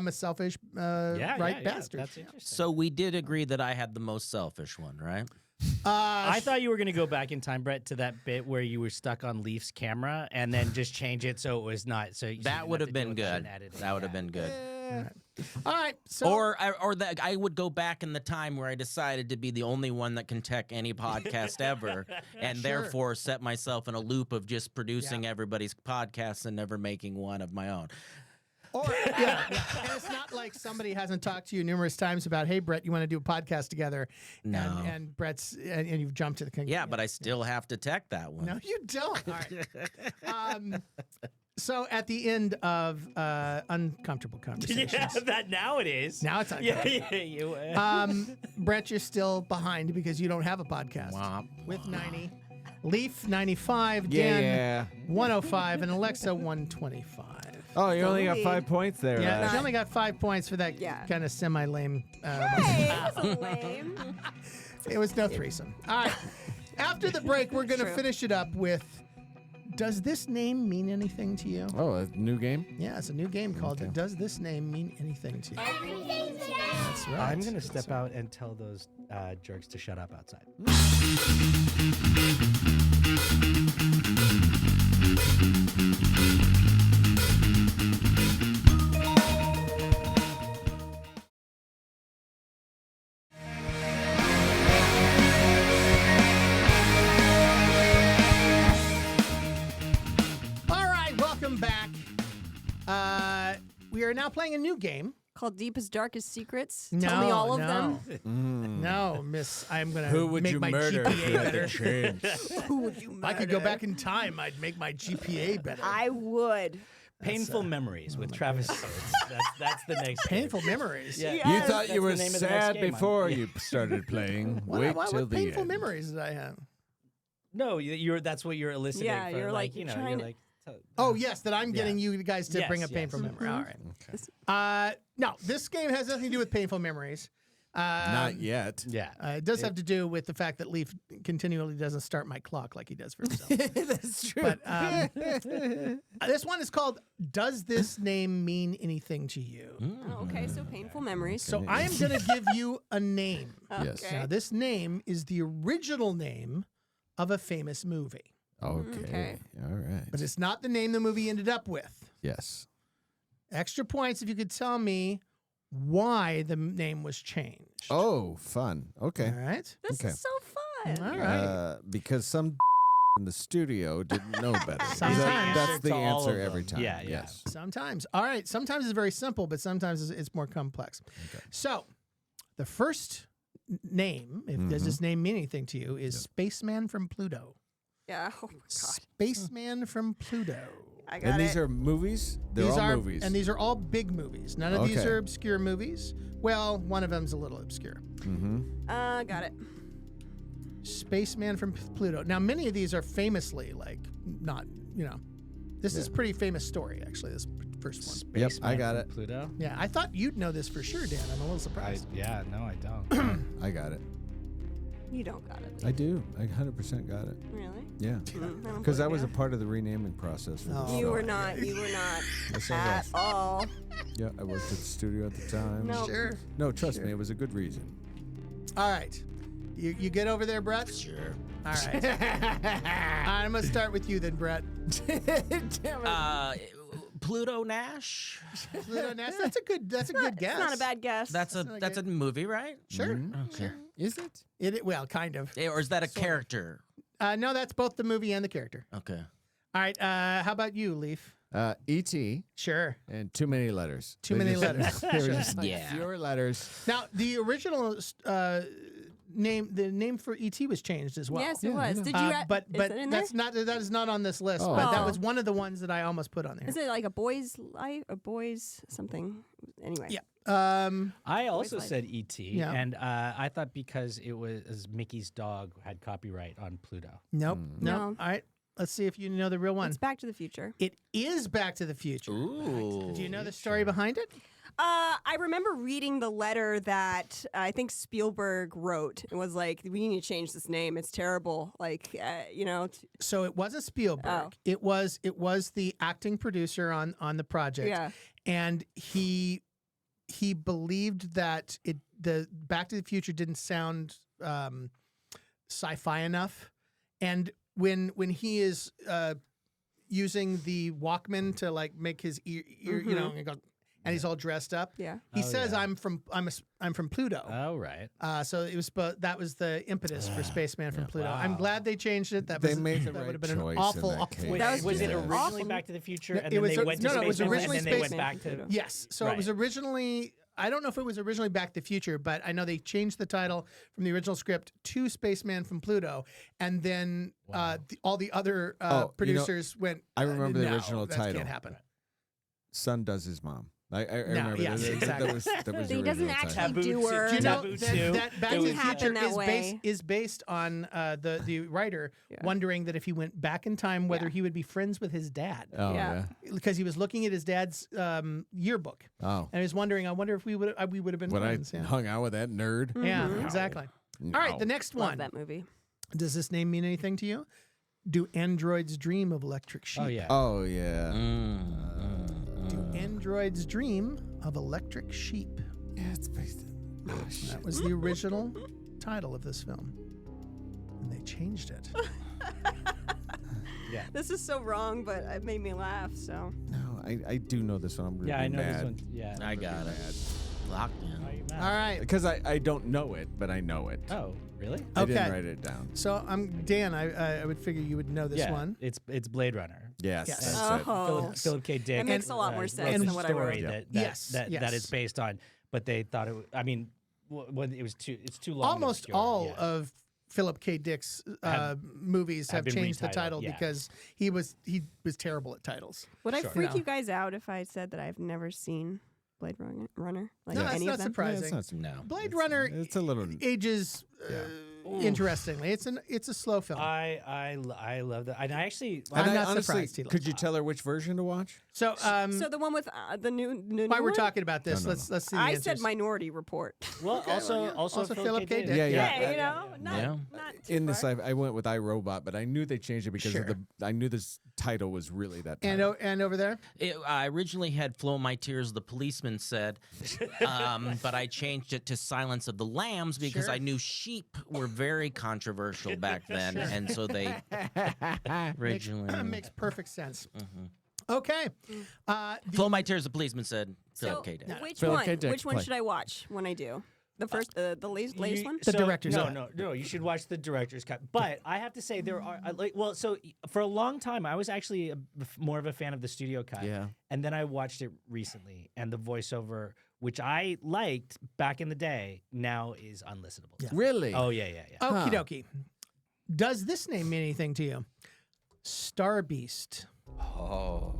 a selfish right bastard. That's interesting. so we did agree that I had the most selfish one, right? I thought you were going to go back in time, Brett, to that bit where you were stuck on Leif's camera and then just change it so it was not. So you That didn't would have have to been deal with good. that editing. That would have Yeah. been good. All right. So Or that I would go back in the time where I decided to be the only one that can tech any podcast ever, and therefore set myself in a loop of just producing everybody's podcasts and never making one of my own. yeah. And it's not like somebody hasn't talked to you numerous times about, hey, Brett, you want to do a podcast together? No. And Brett's and you've jumped to the conclusion. Yeah, but I still have to tech that one. No, you don't. All right. So at the end of uncomfortable conversations, Yeah, that now it is. now it's Yeah, uncomfortable. yeah. Brett, you're still behind because you don't have a podcast. Womp. With 90, Leif 95, Yeah, Dan yeah. 105, and Alexa 125. Oh, you only got lead. 5 points there. Yeah, Ash. she only got 5 points for that Yeah. kind of semi-lame. Hey, it wasn't lame. It was no threesome. All right. After the break, we're going to True. finish it up with, does this name mean anything to you? Oh, a new game? Yeah, it's a new game called Okay. Does This Name Mean Anything to You? That's right. I'm going to step out and tell those jerks to shut up outside. we're now playing a new game. Called Deepest Darkest Secrets. No, Tell me all of no. them. No, Miss, I'm going Who to would make you my murder if GPA you had better. the chance? Who would you If I could go back in time, I'd make my GPA better. I would. Painful Memories with Travis Sirts. That's the next game. Painful memories. Yeah. You Yes. thought you That's were the name of the next sad game. before you started playing. Wait What till the painful end. memories did I have? No, that's what you're eliciting. Yeah, from, you're like, you know, you're you're trying like. Oh, yes, that I'm getting Yeah. you guys to Yes, bring a yes. painful memory. All right. Okay. No, this game has nothing to do with painful memories. Not yet. Yeah. It does have to do with the fact that Leif continually doesn't start my clock like he does for himself. That's true. But this one is called "Does This Name Mean Anything to You?" Oh, okay, so painful memories. So I am going to give you a name. Yes. Okay. Now, this name is the original name of a famous movie, Okay. All right. but it's not the name the movie ended up with. Yes. Extra points if you could tell me why the name was changed. Oh, fun. Okay. All right. This Okay. is so fun. All right. Because some in the studio didn't know better. Sometimes. That's the To all answer of every them. time. Yeah, yeah. Yes. Sometimes. All right. Sometimes it's very simple, but sometimes it's more complex. Okay. So, the first name, if does this name mean anything to you, is Spaceman from Pluto. Yeah. Oh my god. Spaceman from Pluto. I got And it. these are movies? They're These all are movies. and these are all big movies. None of these Okay. are obscure movies. Well, one of them's a little obscure. Got it. Spaceman from Pluto. Now, many of these are famously not, this is a pretty famous story actually. This first one. Yep, I Spaceman got from it. Pluto. Yeah, I thought you'd know this for sure, Dan. I'm a little surprised. No, I don't. I got it. You don't got it. I do. I 100% got it. Really? Yeah. Because I was a part of the renaming process. For this Oh. You show. were not. You were not Yes, I at was. all. Yeah, I worked at the studio at the time. No. Sure. No, trust me, it was a good reason. All right. You get over there, Brett? Sure. All right. I'm going to start with you then, Brett. Pluto Nash. Pluto Nash. That's a good guess. It's not a bad guess. That's a movie, right? Sure. Okay. Is it? Well, kind of. Or is that a character? No, that's both the movie and the character. Okay. All right. How about you, Leif? E.T. Sure. and too many letters. Too They many just- letters. They were just like Yeah. fewer letters. Now, the original name for ET was changed as well. Yes, it was. Did you? But is it in there? that is not on this list. Oh. But that Oh. was one of the ones that I almost put on there. Is it like a boy's life? A boy's something? Anyway. Yeah. I also life. said E.T. Yeah. And I thought because it was Mickey's dog had copyright on Pluto. Nope. No. No. All right. Let's see if you know the real one. It's Back to the Future. It is Back to the Future. Ooh. Do you know the story behind it? I remember reading the letter that I think Spielberg wrote. It was like, we need to change this name. It's terrible. Like, So it wasn't Spielberg. Oh. It was the acting producer on the project. Yeah. And he believed that the Back to the Future didn't sound sci-fi enough. And when he is using the Walkman to like make his ear and he's all dressed up. Yeah. He Oh, says, yeah. I'm from Pluto. Oh, right. So it was, that was the impetus for Spaceman from Pluto. Wow. I'm glad they changed it. That They was made the that right would have been choice an in awful, that awful. case. That was Was it just originally awful. Back to the Future, No, and it then was they a- went to no, no, it was Spaceman, originally and then they went Spaceman back from to Pluto. Yes. So it was Right. originally, I don't know if it was originally Back to the Future, but I know they changed the title from the original script to Spaceman from Pluto. And then all the other producers went, I remember the "No, original that title. can't happen. Son does his mom. I remember yes, that. exactly. That was the He doesn't original title. actually do her. Do you know Taboo that, too. that Back It to the was- Future Happened that way. is based on the writer Yeah. wondering that if he went back in time, whether Yeah. he would be friends with his dad. Oh, Yeah. yeah. Because he was looking at his dad's yearbook. Oh. And he was wondering, I wonder if we would have been When I friends. Yeah, hung out with that nerd. yeah, exactly. All right, the next Love one. that movie. Does this name mean anything to you? Do androids dream of electric sheep? Oh, yeah. Oh, yeah. Do androids dream of electric sheep? Yeah, it's based in. Oh, shit. That was the original title of this film. And they changed it. This is so wrong, but it made me laugh. So No, I do know this one. I'm really Yeah, I know mad. this one. Yeah. I got it. Locked in. Why are you mad? All right. Because I don't know it, but I know it. Oh, really? I didn't Okay. write it down. So I'm Dan. I would figure you would know this yeah. one. It's Blade Runner. Yes. Yes. That's it. Oh. Philip K. Dick. That makes a lot more wrote sense the than what I wrote. story Yeah. that it's based on, but they thought it. I mean, when it's too long. and Almost obscure, all yeah. of Philip K. Dick's movies have have been changed the retitled, title yeah. because he was terrible at titles. Would I Sure. freak No. you guys out if I said that I've never seen Blade Runner? Like No, that's any not of them? surprising. It's not- No. Blade Runner It's a little. ages interestingly. It's a slow film. I love that, and I actually. I'm And not honestly, surprised he could you loves tell her which version to watch? So So the one with the new while we're one? talking about this, No. let's see the I answers. said Minority Report. Well, also Philip K. Dick. Yeah, Yeah, you know, Yeah. not too In this, far. I went with iRobot, but I knew they changed it because Sure. of I knew this title was really that. and title. and over there, I originally had Flow My Tears, the policeman said, but I changed it to Silence of the Lambs because Sure. I knew sheep were very controversial back then. And so they originally. makes perfect sense. Okay. Flow My Tears, the policeman said, So Philip K. Dick. which Philip one? K. Dick, Which one play. should I watch when I do? The first, the latest one. The director's cut. No. You should watch the director's cut. But I have to say there are so for a long time I was actually more of a fan of the studio cut. Yeah. And then I watched it recently, and the voiceover, which I liked back in the day, now is unlistenable. Really? Oh yeah. Okie dokie. Does this name mean anything to you? Star Beast. Oh.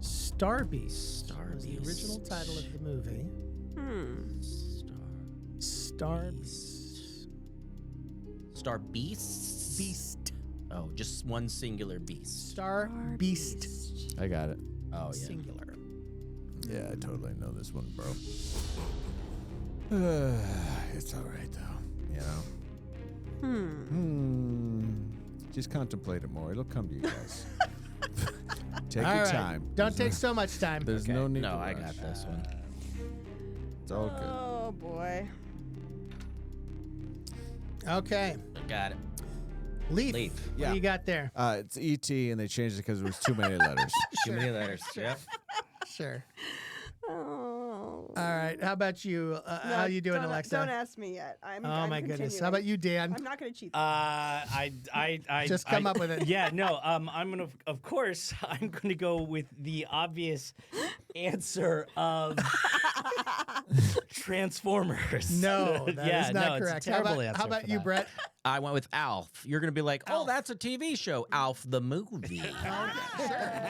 Star Beast. Star was the Beast. original title of the movie. Star Beast. Star Beasts? Beast. Oh, just one singular beast. Star Beast. I got it. Oh, yeah. Singular. Yeah, I totally know this one, bro. It's all right though, you know. Just contemplate it more. It'll come to you guys. Take All your right. time. Don't take so much time. There's no need. No, to I rush. got this one. It's all good. Oh boy. Okay. Got it. Leaf. Leaf. What Yeah. do you got there? It's E.T. and they changed it because it was too many letters. Too many letters. Yep. Sure. Oh. All right. How about you? How you doing, don't, Alexa? Don't ask me yet. Oh my goodness. How about you, Dan? I'm not going to cheat. I Just come up with it. Yeah, no. I'm gonna, of course, I'm gonna go with the obvious answer of Transformers. No, that is not correct. It's a terrible answer How about for you, that. Brett? I went with Alf. You're going to be like, oh, that's a TV show. Alf the movie.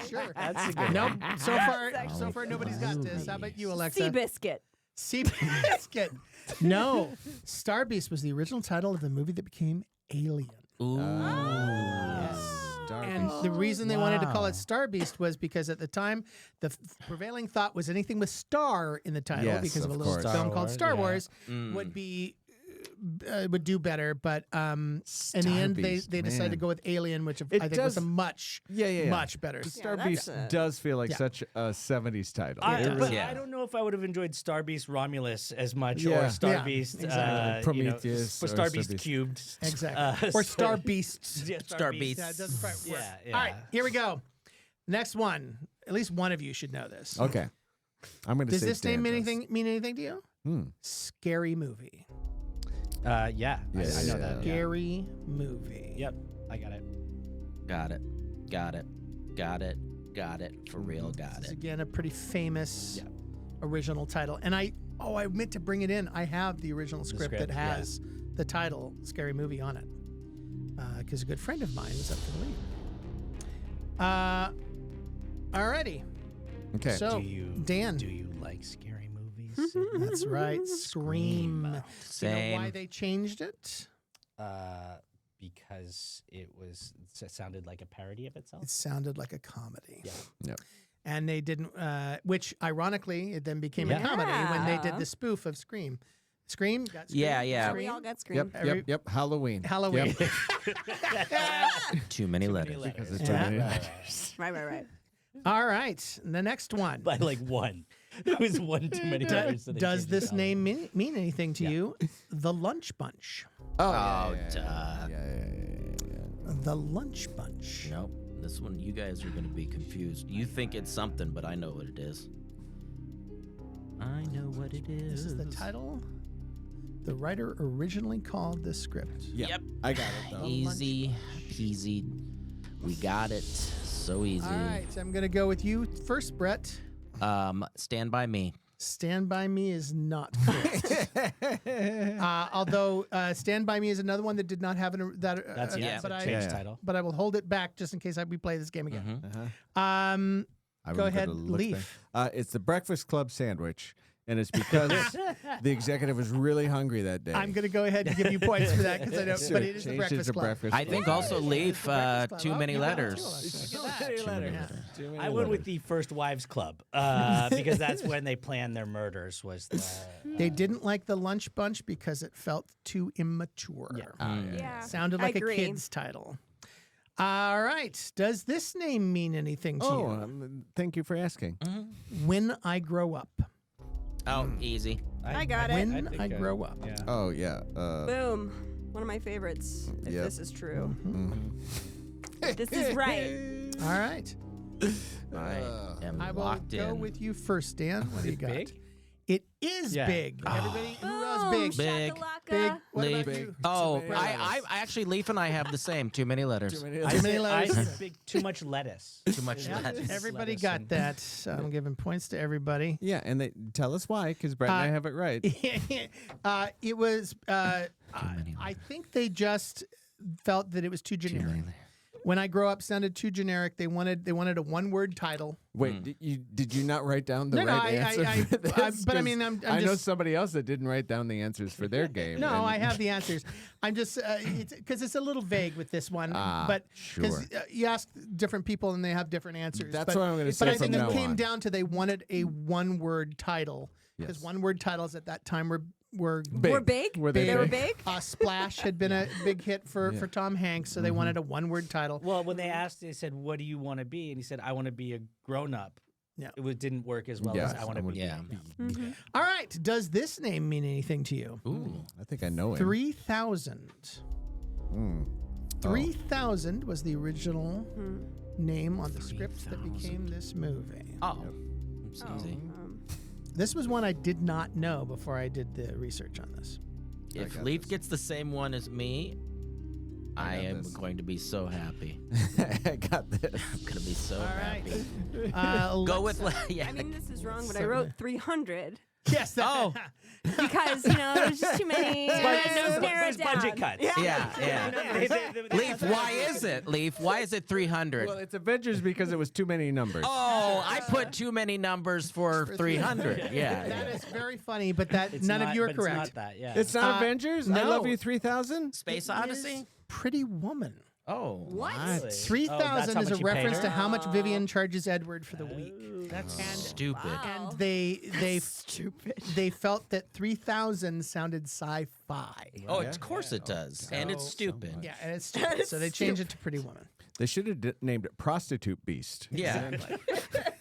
Sure. That's a good Nope. one. So far, nobody's got this. How about you, Alexa? Seabiscuit. Seabiscuit. No. Star Beast was the original title of the movie that became Alien. Ooh. Star And Beast. the reason they wanted to call Wow. it Star Beast was because at the time, the prevailing thought was anything with star in the title, Yes, because of of a little course. film Star called Wars, Star yeah. Wars, Mm. would be would do better. But in Star the end, Beast, they decided to man. go with Alien, which It I think was does- a much Yeah. much better. Star that's Beast a- does feel like Yeah. such a 70s title. But Yeah. I don't know if I would have enjoyed Star Beast Romulus as much, Yeah. or Star Yeah, Beast exactly. Prometheus or or Star Star Beast Beast. Cubed. Exactly. Or so- Star Beasts. Yeah, Star Beast. Yeah, it doesn't quite work. Yeah. All right, here we go. Next one. At least one of you should know this. Okay. I'm going to Does say this name Dan mean anything to you? Hmm. Scary Movie. Yeah. I Yeah, know yeah, that. Yeah. Scary Movie. Yep. I got it. Got it. Got it. Got it. Got it. For real, got This is it. again a pretty famous Yeah. original title. And I meant to bring it in. I have the original script that script, yeah. has the title Scary Movie on it. Because a good friend of mine was up for the lead. Alrighty. Okay. So, Do you like scary movies? that's right. Scream. Do you know Same. why they changed it? Because it sounded like a parody of itself. It sounded like a comedy. Yeah. Yep. And they didn't, which ironically, it then became a Yeah. comedy when they did Yeah. the spoof of Scream. Scream? Got Scream? Yeah, yeah. We Scream? all got screamed. Yep. Halloween. Halloween. Yep. Too many letters. Because it's Yeah. too many. Right. All right. The next one. By like one. There was one too many letters. so they Does changed it this to name mean anything to you? The Lunch Bunch. Oh, Oh, yeah. duh. Yeah. The Lunch Bunch. Nope. This one, you guys are going to be confused. You think it's something, but I know what it is. I know what it is. This is the title the writer originally called this script. Yeah. Yep. I got it though. Easy peasy. We got it. So easy. All right, I'm going to go with you first, Brett. Stand By Me. Stand By Me is not correct. Although Stand By Me is another one that did not have That's but a change title. But I will hold it back just in case we play this game again. I Go remember ahead, the look Leif. there. It's the Breakfast Club sandwich, and it's because the executive was really hungry that day. I'm going to go ahead and give you points for that because I don't. So But it is the changed it Breakfast to Club. Breakfast I think also Leif, too many letters. I went with the First Wives Club because that's when they planned their murders. They didn't like the Lunch Bunch because it felt too immature. Yeah. Sounded I like a agree. kid's title. All right. Does this name mean anything to you? Thank you for asking. When I Grow Up. Oh, easy. I got it. When I Grow Up. Yeah. Oh yeah. Boom. One of my favorites. If Yep. this is true. Mm-hmm. This is right. All right. I am I will locked go in. with you first, Dan. What do you got? big? It is Yeah. big. Everybody, who else Boom. big? Big. Shakalaka. Big. What Leif. about you? Oh, many I letters. actually, Leif and I have the same. Too many letters. Too many I letters. said big, too much lettuce. Too much Yeah, letters. everybody Lettuce got and- that. So I'm giving points to everybody. Yeah, and they tell us why, because Brett and I have it right. It was. many I think they just felt that it was too Too generic. many. When I Grow Up sounded too generic. They wanted a one-word title. Wait, did you not write down the No, no, right answer? for this? but I 'Cause mean, I'm I know just. somebody else that didn't write down the answers for their game. No, and- I have the answers. I'm just because it's a little vague with this one. But because sure. you ask different people and they have different answers. That's but, what I'm gonna But say I think from it now came on. down to they wanted a one-word title because Yes. one-word titles at that time were Big. We're big. Were they They were big? big. Splash had been a big hit for Tom Hanks, so they wanted a one-word title. Well, when they asked, they said, "What do you want to be?" And he said, "I want to be a grown-up." Yeah. Didn't work as well Yes, as I want to be. Yeah. All right, does this name mean anything to you? Ooh. I think I know it. 3000. 3000 was the original name on the script that became this movie. Oh. It's easy. This was one I did not know before I did the research on this. If Leif gets the same one as me, I am going to be so happy. I got this. I'm going to be so All right. happy. Go let's- with yeah. I mean, this is wrong, but I wrote 300 Yes. Oh. because there's just too many. Narrow There's it down. budget cuts. yeah. Leif, why is it? Leif, why is it 300? Well, it's Avengers because it was too many numbers. Oh, I put too many numbers for 300. Yeah. That is very funny, but that It's none not- of you are but correct. It's not that. Yeah. It's not Avengers? I no. Love You 3000? Space It Odyssey? is Pretty Woman. Oh. What? Really? 3000 how is a much you paid reference her? to how much Vivian charges Edward for the week. That's stupid. Wow. And they Stupid. they felt that 3000 sounded sci-fi. Oh, of course it does. And it's stupid. Yeah, and it's stupid. So they changed it to Pretty Woman. They should have named it Prostitute Beast. Yeah.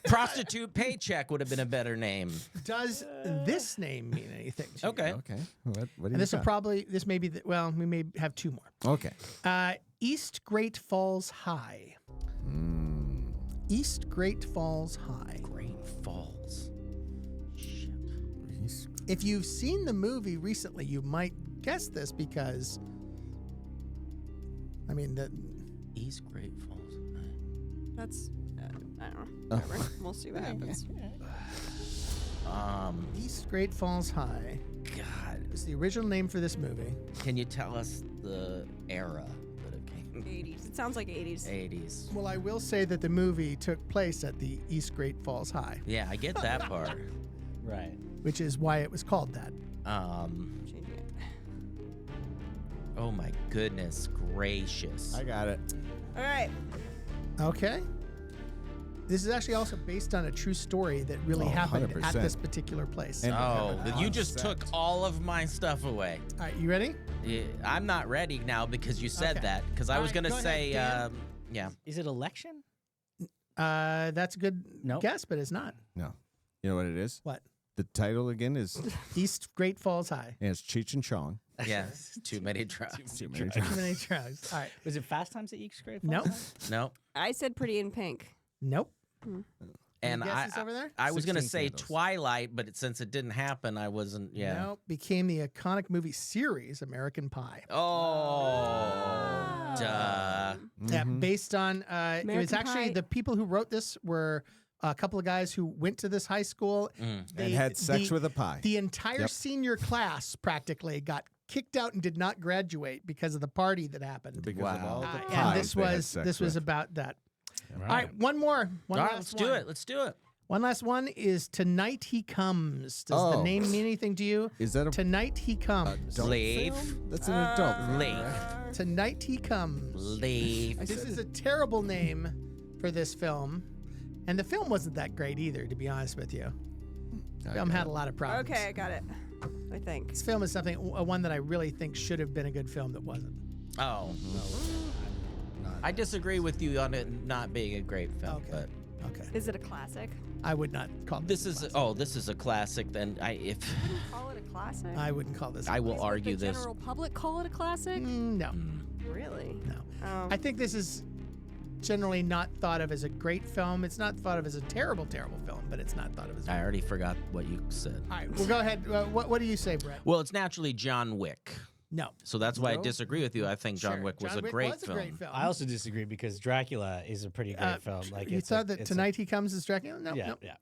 Prostitute Paycheck would have been a better name. Does this name mean anything to you? Okay. Okay. What do you And this will got? probably may be we may have two more. Okay. East Great Falls High. East Great Falls High. Great Falls. Shit. If you've seen the movie recently, you might guess this because, I mean, East Great Falls. That's. I don't know. Whatever. We'll see what happens. East Great Falls High God. is the original name for this movie. Can you tell us the era that it came? 80s. It sounds like 80s. 80s. Well, I will say that the movie took place at the East Great Falls High, Yeah, I get that part. Right. which is why it was called that. Changing it. Oh my goodness gracious. I got it. All right. Okay. This is actually also based on a true story that really happened at 100%. this particular place. And- Oh, you on just set. took all of my stuff away. All right, you ready? Yeah, I'm not ready now because you said Okay. that. Because I All was right, going to go ahead, say, Dan. yeah. Is it election? That's a good Nope. guess, but it's not. No. You know what it is? What? The title again is East Great Falls High. it's Cheech and Chong. Yeah. Too many drugs. Too many Too many drugs. All right. Was it Fast Times at East Great Nope. Falls? No. I said Pretty in Pink. Nope. And Any I, guesses over there? I was going to 16 say candles. Twilight, but since it didn't happen, I wasn't. Yeah. Nope. Became the iconic movie series American Pie. Oh. Yeah, based on it was American actually Pie. the people who wrote this were a couple of guys who went to this high school. And had sex with a pie. The entire senior class practically got kicked out and did not graduate because of the party that happened. Because of all the And pies this they had was sex was with. about that. All All right, one more. One All right, last let's do one. it. Let's do it. One last one is Tonight He Comes. Does the Oh. name mean anything to you? Is that a Tonight He Comes. adult Leif. film? That's an adult film, Leif. right? Tonight He Comes. Leif. This is a terrible name for this film. And the film wasn't that great either, to be honest with you. The film had a lot of problems. Okay, I got it. I think. This film is one that I really think should have been a good film that wasn't. Oh. I disagree with you on it not being a great film, Okay. but Okay. Is it a classic? I would not call this is this is a classic. Then Call it a classic? I wouldn't call this. I will Would argue the this. general public call it a classic? No, Really? no. I think this is generally not thought of as a great film. It's not thought of as a terrible, terrible film, but it's not thought of as. I already forgot what you said. All right, well, go ahead. What do you say, Brett? Well, it's naturally John Wick, No. so that's why I disagree with you. I think John Sure. Wick was John a Wick great was film. a great film. I also disagree because Dracula is a pretty great film. Like you it's thought that it's Tonight He Comes is Dracula? No, yeah, no, yeah.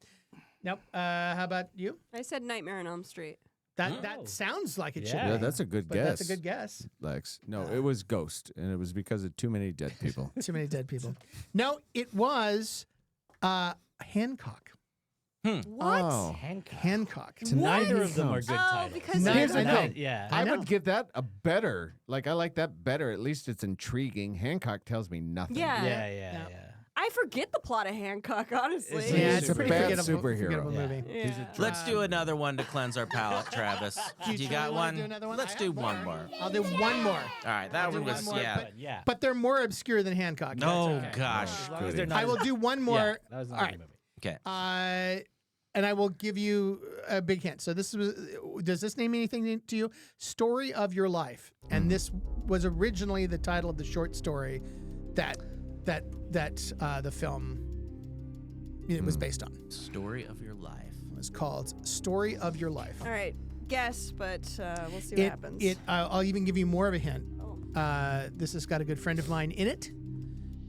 nope. How about you? I said Nightmare on Elm Street. That sounds like it should Yeah. be. Yeah, that's a good but guess. that's a good guess. Lex. No, it was Ghost, and it was because of too many dead people. Too many dead people. No, it was Hancock. What? Oh. Hancock. Neither of them are Comes. good Oh, titles. because Neither- Here's the I know. thing. Yeah. I I know. would give that a better. Like, I like that better. At least it's intriguing. Hancock tells me nothing. Yeah. Yeah. I forget the plot of Hancock, honestly. It's- Yeah, He's it's a a pretty bad forgettable, superhero. forgettable Yeah. movie. Yeah. Let's do another one to cleanse our palate, Travis. Do you really got wanna one? do another one? Let's I do have one more. I'll do one more. All right, that one do was one more, yeah. Yeah. But they're more obscure than Hancock. Oh That's okay. gosh. As long as they're goody. not I will do one more. Yeah, that was All another right. movie. Okay. And I will give you a big hint. So this was. Does this name anything to you? Story of Your Life, and this was originally the title of the short story that the film it was based on. Story of your life. It was called Story of Your Life. All right. Guess, but we'll see what happens. I'll even give you more of a hint. Oh. This has got a good friend of mine in it,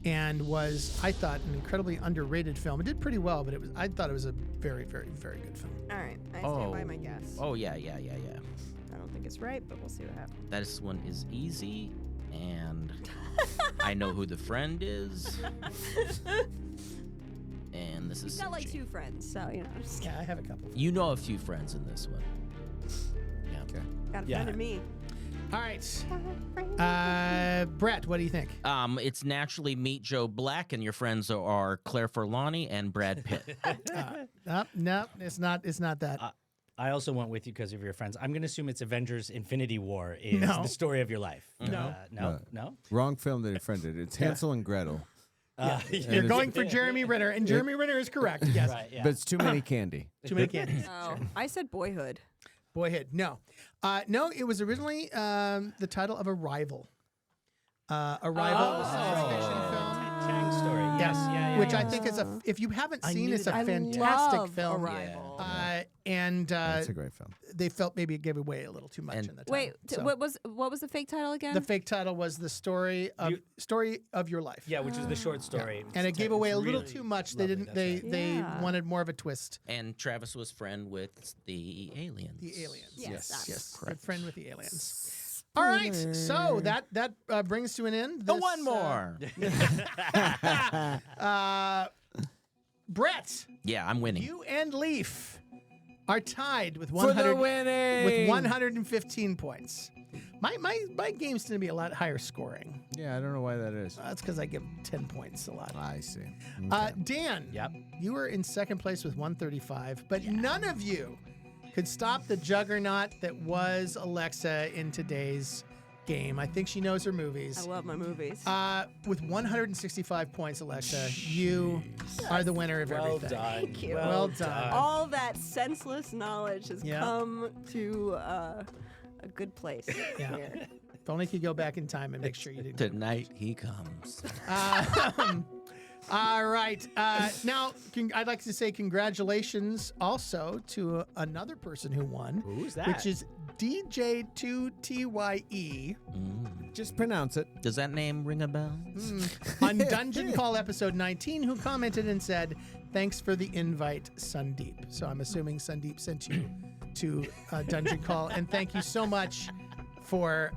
and was, I thought, an incredibly underrated film. It did pretty well, but I thought it was a very, very, very good film. All right. I stand by my guess. Oh yeah. I don't think it's right, but we'll see what happens. This one is easy, and I know who the friend is. And this is He's got like Sinji. 2 friends, so you know. Just Yeah, I have a couple. You know a few friends in this one. Yeah. Okay. got a Yeah. friend in me. All right. Brett, what do you think? It's naturally Meet Joe Black, and your friends are Claire Forlani and Brad Pitt. No, it's not. It's not that. I also went with you because of your friends. I'm going to assume it's Avengers Infinity War is No. the story of your life. No. No? Wrong film that offended. It's Hansel and Gretel. You're going for Jeremy Renner, and Jeremy Renner is correct. Yes. Right, yeah. But it's too many candy. Too many candies. Oh, I said Boyhood. Boyhood. No. No, it was originally the title of Arrival. Arrival was a science fiction film. Tang story. Yes. Yeah. Which I think is if you haven't seen, knew it's a that. fantastic love film. Arrival. And That's a great film. they felt maybe it gave away a little too much And- in the title. Wait, So what was the fake title again? the fake title was the story of your life. Yeah, which is the short story. And it gave away a It's little really too much. lovely, They didn't. that's They right. they Yeah. wanted more of a twist. And Travis was friend with the aliens. The aliens. Yes, that's Yes. correct. Good friend with the aliens. All right. So that brings to an end. The this, one more. Brett, Yeah, I'm winning. you and Leif are tied with For 100 the winning! with 115 points. My games tend to be a lot higher scoring. Yeah, I don't know why that is. That's because I give 10 points a lot. I see. Dan, Yep. you were in second place with 135, but none of you could stop the juggernaut that was Alexa in today's game. I think she knows her movies. I love my movies. With 165 points, Alexa, you are the winner of Well everything. done. Thank you. Well done. All that senseless knowledge has Yeah. come to a good place Yeah. here. If only you could go back in time and make sure you didn't. Tonight he comes. All right. Now, I'd like to say congratulations also to another person who won. Who's that? Which is DJ2TYE. Just pronounce it. Does that name ring a bell? On Dungeon Call episode 19, who commented and said, "Thanks for the invite, Sundeep." So I'm assuming Sundeep sent you to Dungeon Call, and thank you so much for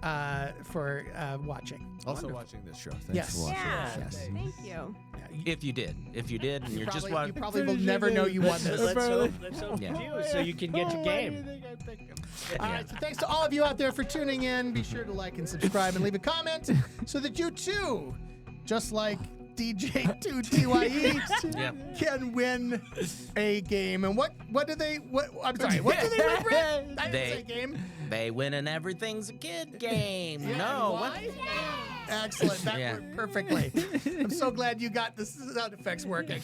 watching. Also watching this show. Thanks Yes. for watching. Yeah. Yes. Thank you. If you did, and you're just You watching. probably will never know you won this. Let's hope you do, so you can get your game. All right, so thanks to all of you out there for tuning in. Be sure to like and subscribe and leave a comment so that you too, just like DJ2TYE, Yep. can win a game. And what do they? I'm sorry. What do they win, Brett? I didn't say game. They win an everything's a kid game. Yeah, No. why? Excellent. That Yeah. worked perfectly. I'm so glad you got the sound effects working.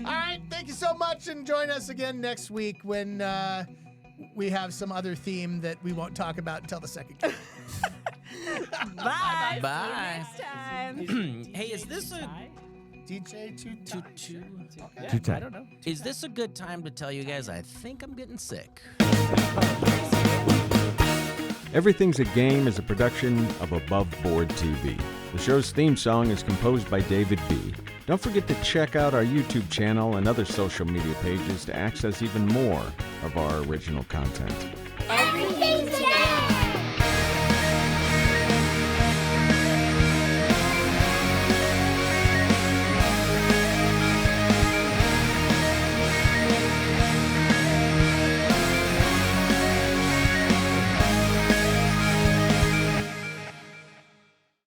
All right. Thank you so much. And join us again next week when we have some other theme that we won't talk about until the second game. Bye. Bye. See you next time. Hey, is this a DJ2. I don't know. is this a good time to tell you guys I think I'm getting sick? Everything's a Game is a production of Above Board TV. The show's theme song is composed by David B. Don't forget to check out our YouTube channel and other social media pages to access even more of our original content.